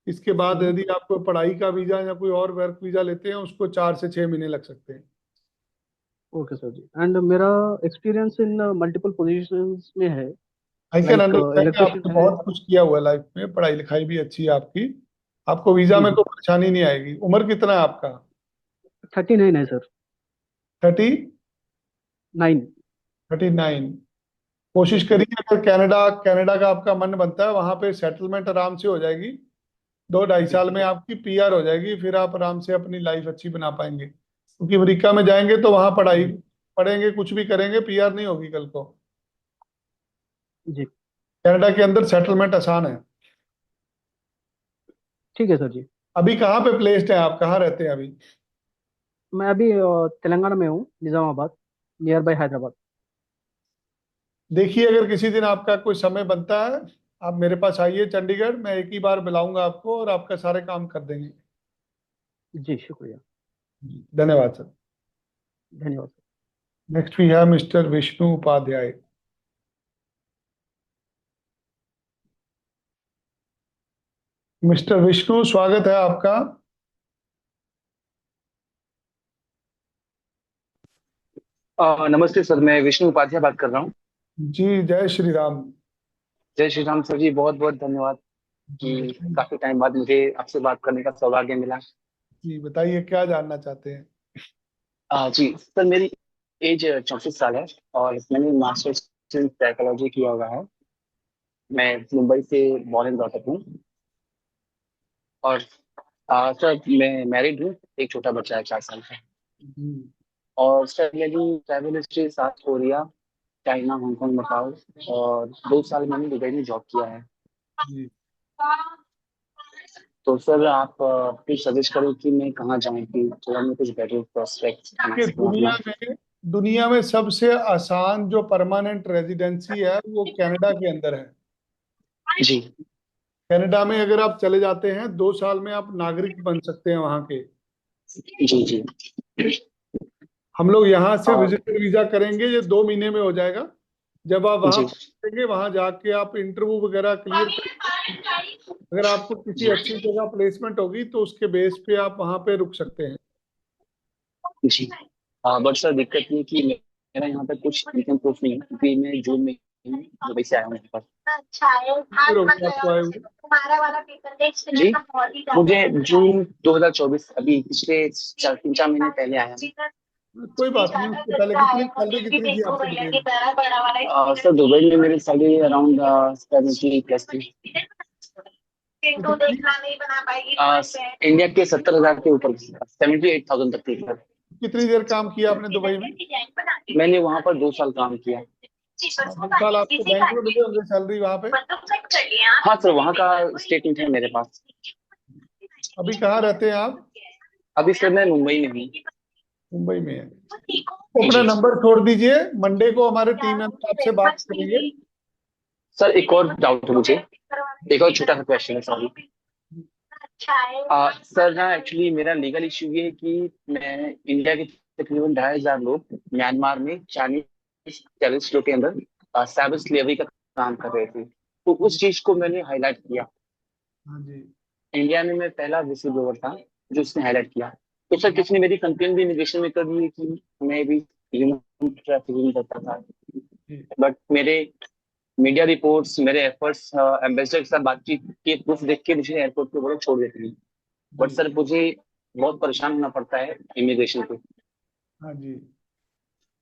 Speaker 1: इसके बाद
Speaker 9: हम्म।
Speaker 1: यदि आपको पढ़ाई का वीजा या कोई और वर्क वीजा लेते हैं, उसको 4 से 6 महीने लग सकते हैं।
Speaker 9: ओके सर जी एंड मेरा एक्सपीरियंस इन मल्टीपल पोजीशंस में है।
Speaker 1: आई कैन
Speaker 9: लाइक
Speaker 1: अंडरस्टैंड, आपने
Speaker 9: इलेक्ट्रिशियन है।
Speaker 1: बहुत कुछ किया हुआ है लाइफ में, पढ़ाई लिखाई भी अच्छी है आपकी। आपको वीजा
Speaker 9: जी
Speaker 1: में
Speaker 9: जी।
Speaker 1: कोई परेशानी नहीं आएगी। उम्र कितना है आपका?
Speaker 9: 39 है सर।
Speaker 1: 30?
Speaker 9: 9।
Speaker 1: 39। कोशिश
Speaker 9: यस सर।
Speaker 1: करिए, अगर कनाडा कनाडा का आपका मन बनता है, वहां पे सेटलमेंट आराम से हो जाएगी। 2 ढाई साल में आपकी पीआर हो जाएगी, फिर आप आराम से अपनी लाइफ अच्छी बना पाएंगे। क्योंकि अमेरिका में जाएंगे तो वहां पढ़ाई
Speaker 9: जी
Speaker 1: पढ़ेंगे, कुछ भी करेंगे, पीआर नहीं होगी कल को।
Speaker 9: जी।
Speaker 1: कनाडा के अंदर सेटलमेंट आसान है।
Speaker 9: ठीक है सर जी।
Speaker 1: अभी कहाँ पे प्लेस्ड है आप, कहाँ रहते हैं अभी?
Speaker 9: मैं अभी तेलंगाना में हूँ, निजामाबाद, नियर बाय हैदराबाद।
Speaker 1: देखिए अगर किसी दिन आपका कोई समय बनता है, आप मेरे पास आइए चंडीगढ़, मैं एक ही बार बुलाऊंगा आपको और आपका सारे काम कर देंगे।
Speaker 9: जी शुक्रिया।
Speaker 1: धन्यवाद सर।
Speaker 9: धन्यवाद sir.
Speaker 1: Next we have mister Vishnu Upadhyay. Mister Vishnu, स्वागत है आपका।
Speaker 10: नमस्ते सर, मैं विष्णु उपाध्याय बात कर रहा हूँ।
Speaker 1: जी जय श्री राम।
Speaker 10: जय श्री राम सर जी, बहुत बहुत धन्यवाद
Speaker 1: जी
Speaker 10: कि
Speaker 1: बताइए।
Speaker 10: काफी टाइम बाद मुझे आपसे बात करने का सौभाग्य मिला।
Speaker 1: जी बताइए क्या जानना चाहते हैं?
Speaker 10: जी सर, मेरी एज 34 साल है और मैंने मास्टर्स इन साइकोलॉजी किया हुआ है। मैं मुंबई से बॉर्न एंड ब्रॉट अप हूँ। और सर मैं मैरिड हूँ, एक छोटा बच्चा है 4 साल का।
Speaker 1: जी
Speaker 10: और सर मेरी travel history South Korea, China, Hong Kong, Macau, और 2 साल मैंने दुबई में जॉब किया है।
Speaker 1: जी।
Speaker 10: तो सर आप प्लीज सजेस्ट करें कि मैं कहाँ जाऊँ कि थोड़ा मैं कुछ बेटर प्रोस्पेक्ट बना
Speaker 1: कि
Speaker 10: सकूँ अपना।
Speaker 1: दुनिया में सबसे आसान जो परमानेंट रेजिडेंसी है वो कनाडा के अंदर है।
Speaker 10: जी
Speaker 1: कनाडा में अगर आप चले जाते हैं 2 साल में आप नागरिक बन सकते हैं वहां के।
Speaker 10: जी जी।
Speaker 1: हम लोग यहाँ से
Speaker 10: और
Speaker 1: विजिटर वीजा करेंगे, ये 2 महीने में हो जाएगा। जब आप वहां
Speaker 10: जी
Speaker 1: पहुंचेंगे वहां जाके आप इंटरव्यू वगैरह क्लियर करेंगे। अगर आपको किसी
Speaker 10: जी
Speaker 1: अच्छी जगह प्लेसमेंट होगी तो उसके बेस पे आप वहां पे रुक सकते हैं।
Speaker 10: जी। बट सर दिक्कत ये है कि मेरा यहाँ पे कुछ इनकम प्रूफ नहीं है, क्योंकि मैं जून में ही दुबई से आया हूँ यहाँ पर।
Speaker 1: फिर हो गया आपको आए हुए।
Speaker 10: जी, मुझे जून 2024, अभी पिछले 3-4 महीने पहले आया हूँ।
Speaker 1: कोई बात नहीं, उसके पहले कितनी सैलरी कितनी थी आपकी दुबई में?
Speaker 10: सर दुबई में मेरी सैलरी अराउंड 70+ थी।
Speaker 1: कितनी?
Speaker 10: इंडिया के 70,000 के ऊपर, 78,000 तक थी सर।
Speaker 1: कितनी देर काम किया आपने दुबई में?
Speaker 10: मैंने वहाँ पर 2 साल काम किया।
Speaker 1: 2 साल आपको बैंक में मिले होंगे सैलरी वहां पे?
Speaker 10: हाँ सर, वहाँ का स्टेटमेंट है मेरे पास।
Speaker 1: अभी कहाँ रहते हैं आप?
Speaker 10: अभी सर मैं मुंबई में हूँ।
Speaker 1: मुंबई में है। तो अपना
Speaker 10: जी
Speaker 1: नंबर छोड़ दीजिए, मंडे को हमारे टीम मेंबर आपसे बात करेंगे।
Speaker 10: सर, एक और डाउट है मुझे, एक और छोटा सा क्वेश्चन है, सॉरी। सर ना एक्चुअली मेरा लीगल इश्यू ये है कि मैं इंडिया के तकरीबन 2,500 लोग म्यांमार में चाइनीज टेररिस्ट लोग के अंदर साइबर स्लेवरी का काम कर रहे थे, तो उस चीज को मैंने हाईलाइट किया।
Speaker 1: हाँ जी।
Speaker 10: इंडिया में मैं पहला विसिल ब्लोअर था जो उसने हाईलाइट किया। तो सर किसी ने मेरी कंप्लेन भी इमिग्रेशन में कर दी है कि मैं भी ह्यूमन ट्रैफिकिंग करता था।
Speaker 1: जी
Speaker 10: बट मेरे मीडिया रिपोर्ट्स, मेरे एफर्ट्स, एम्बेसडर के साथ बातचीत के प्रूफ देख के मुझे एयरपोर्ट पे बोला छोड़ देते हैं। But
Speaker 1: ji.
Speaker 10: सर मुझे बहुत परेशान होना पड़ता है इमिग्रेशन पे।
Speaker 1: हाँ जी।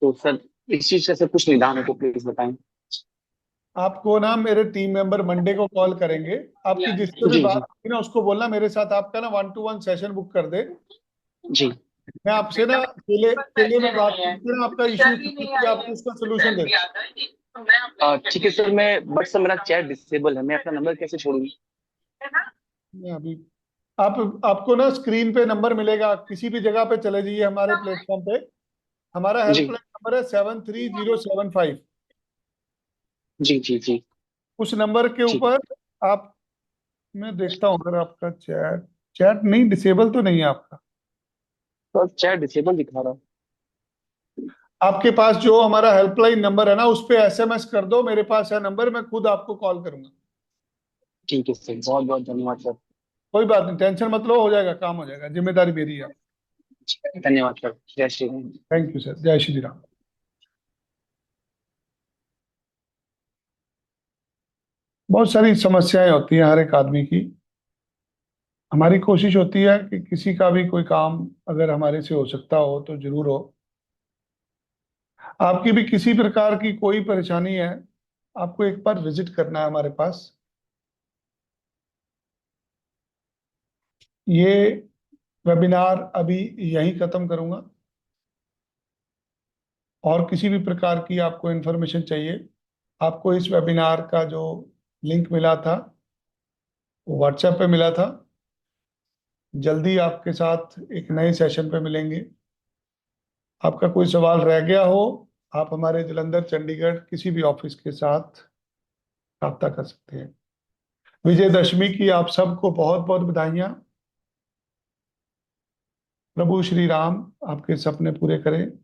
Speaker 10: तो सर इस चीज से कुछ निदान है तो प्लीज बताएं।
Speaker 1: आपको ना मेरे टीम मेंबर मंडे को कॉल करेंगे। आपकी जिससे भी
Speaker 10: जी
Speaker 1: बात
Speaker 10: जी
Speaker 1: होगी ना उसको बोलना मेरे साथ आपका ना 1-to-1 सेशन बुक कर दे।
Speaker 10: जी।
Speaker 1: मैं आपसे ना अकेले अकेले में बात करके ना आपका इशू करके आपको उसका सोल्यूशन दे।
Speaker 10: ठीक है सर, बट सर मेरा चैट डिसेबल है, मैं अपना नंबर कैसे छोड़ूं?
Speaker 1: मैं अभी आपको ना स्क्रीन पे नंबर मिलेगा, किसी भी जगह पे चले जाइए हमारे प्लेटफॉर्म पे। हमारा
Speaker 10: जी
Speaker 1: हेल्पलाइन नंबर है 73075।
Speaker 10: जी जी जी
Speaker 1: उस नंबर के
Speaker 10: जी।
Speaker 1: ऊपर आप, मैं देखता हूँ अगर आपका चैट चैट नहीं डिसेबल तो नहीं है आपका।
Speaker 10: सर चैट डिसेबल दिखा रहा है।
Speaker 1: आपके पास जो हमारा हेल्पलाइन नंबर है ना उस पे एसएमएस कर दो, मेरे पास है नंबर, मैं खुद आपको कॉल करूंगा।
Speaker 10: ठीक है सर, बहुत बहुत धन्यवाद सर।
Speaker 1: कोई बात नहीं, टेंशन मत लो, हो जाएगा, काम हो जाएगा, जिम्मेदारी मेरी है।
Speaker 10: धन्यवाद सर, जय Shri Ram.
Speaker 1: Thank you sir, जय श्री राम। बहुत सारी समस्याएं होती हैं हर एक आदमी की। हमारी कोशिश होती है कि किसी का भी कोई काम अगर हमारे से हो सकता हो तो जरूर हो। आपकी भी किसी प्रकार की कोई परेशानी है, आपको एक बार विजिट करना है हमारे पास। ये वेबिनार अभी यहीं खत्म करूंगा। और किसी भी प्रकार की आपको इन्फॉर्मेशन चाहिए, आपको इस वेबिनार का जो लिंक मिला था वो व्हाट्सएप पे मिला था। जल्दी आपके साथ एक नए सेशन पे मिलेंगे। आपका कोई सवाल रह गया हो, आप हमारे जलंधर, चंडीगढ़ किसी भी ऑफिस के साथ रब्ता कर सकते हैं। विजयदशमी की आप सबको बहुत बहुत बधाइयां। प्रभु श्री राम आपके सपने पूरे करें।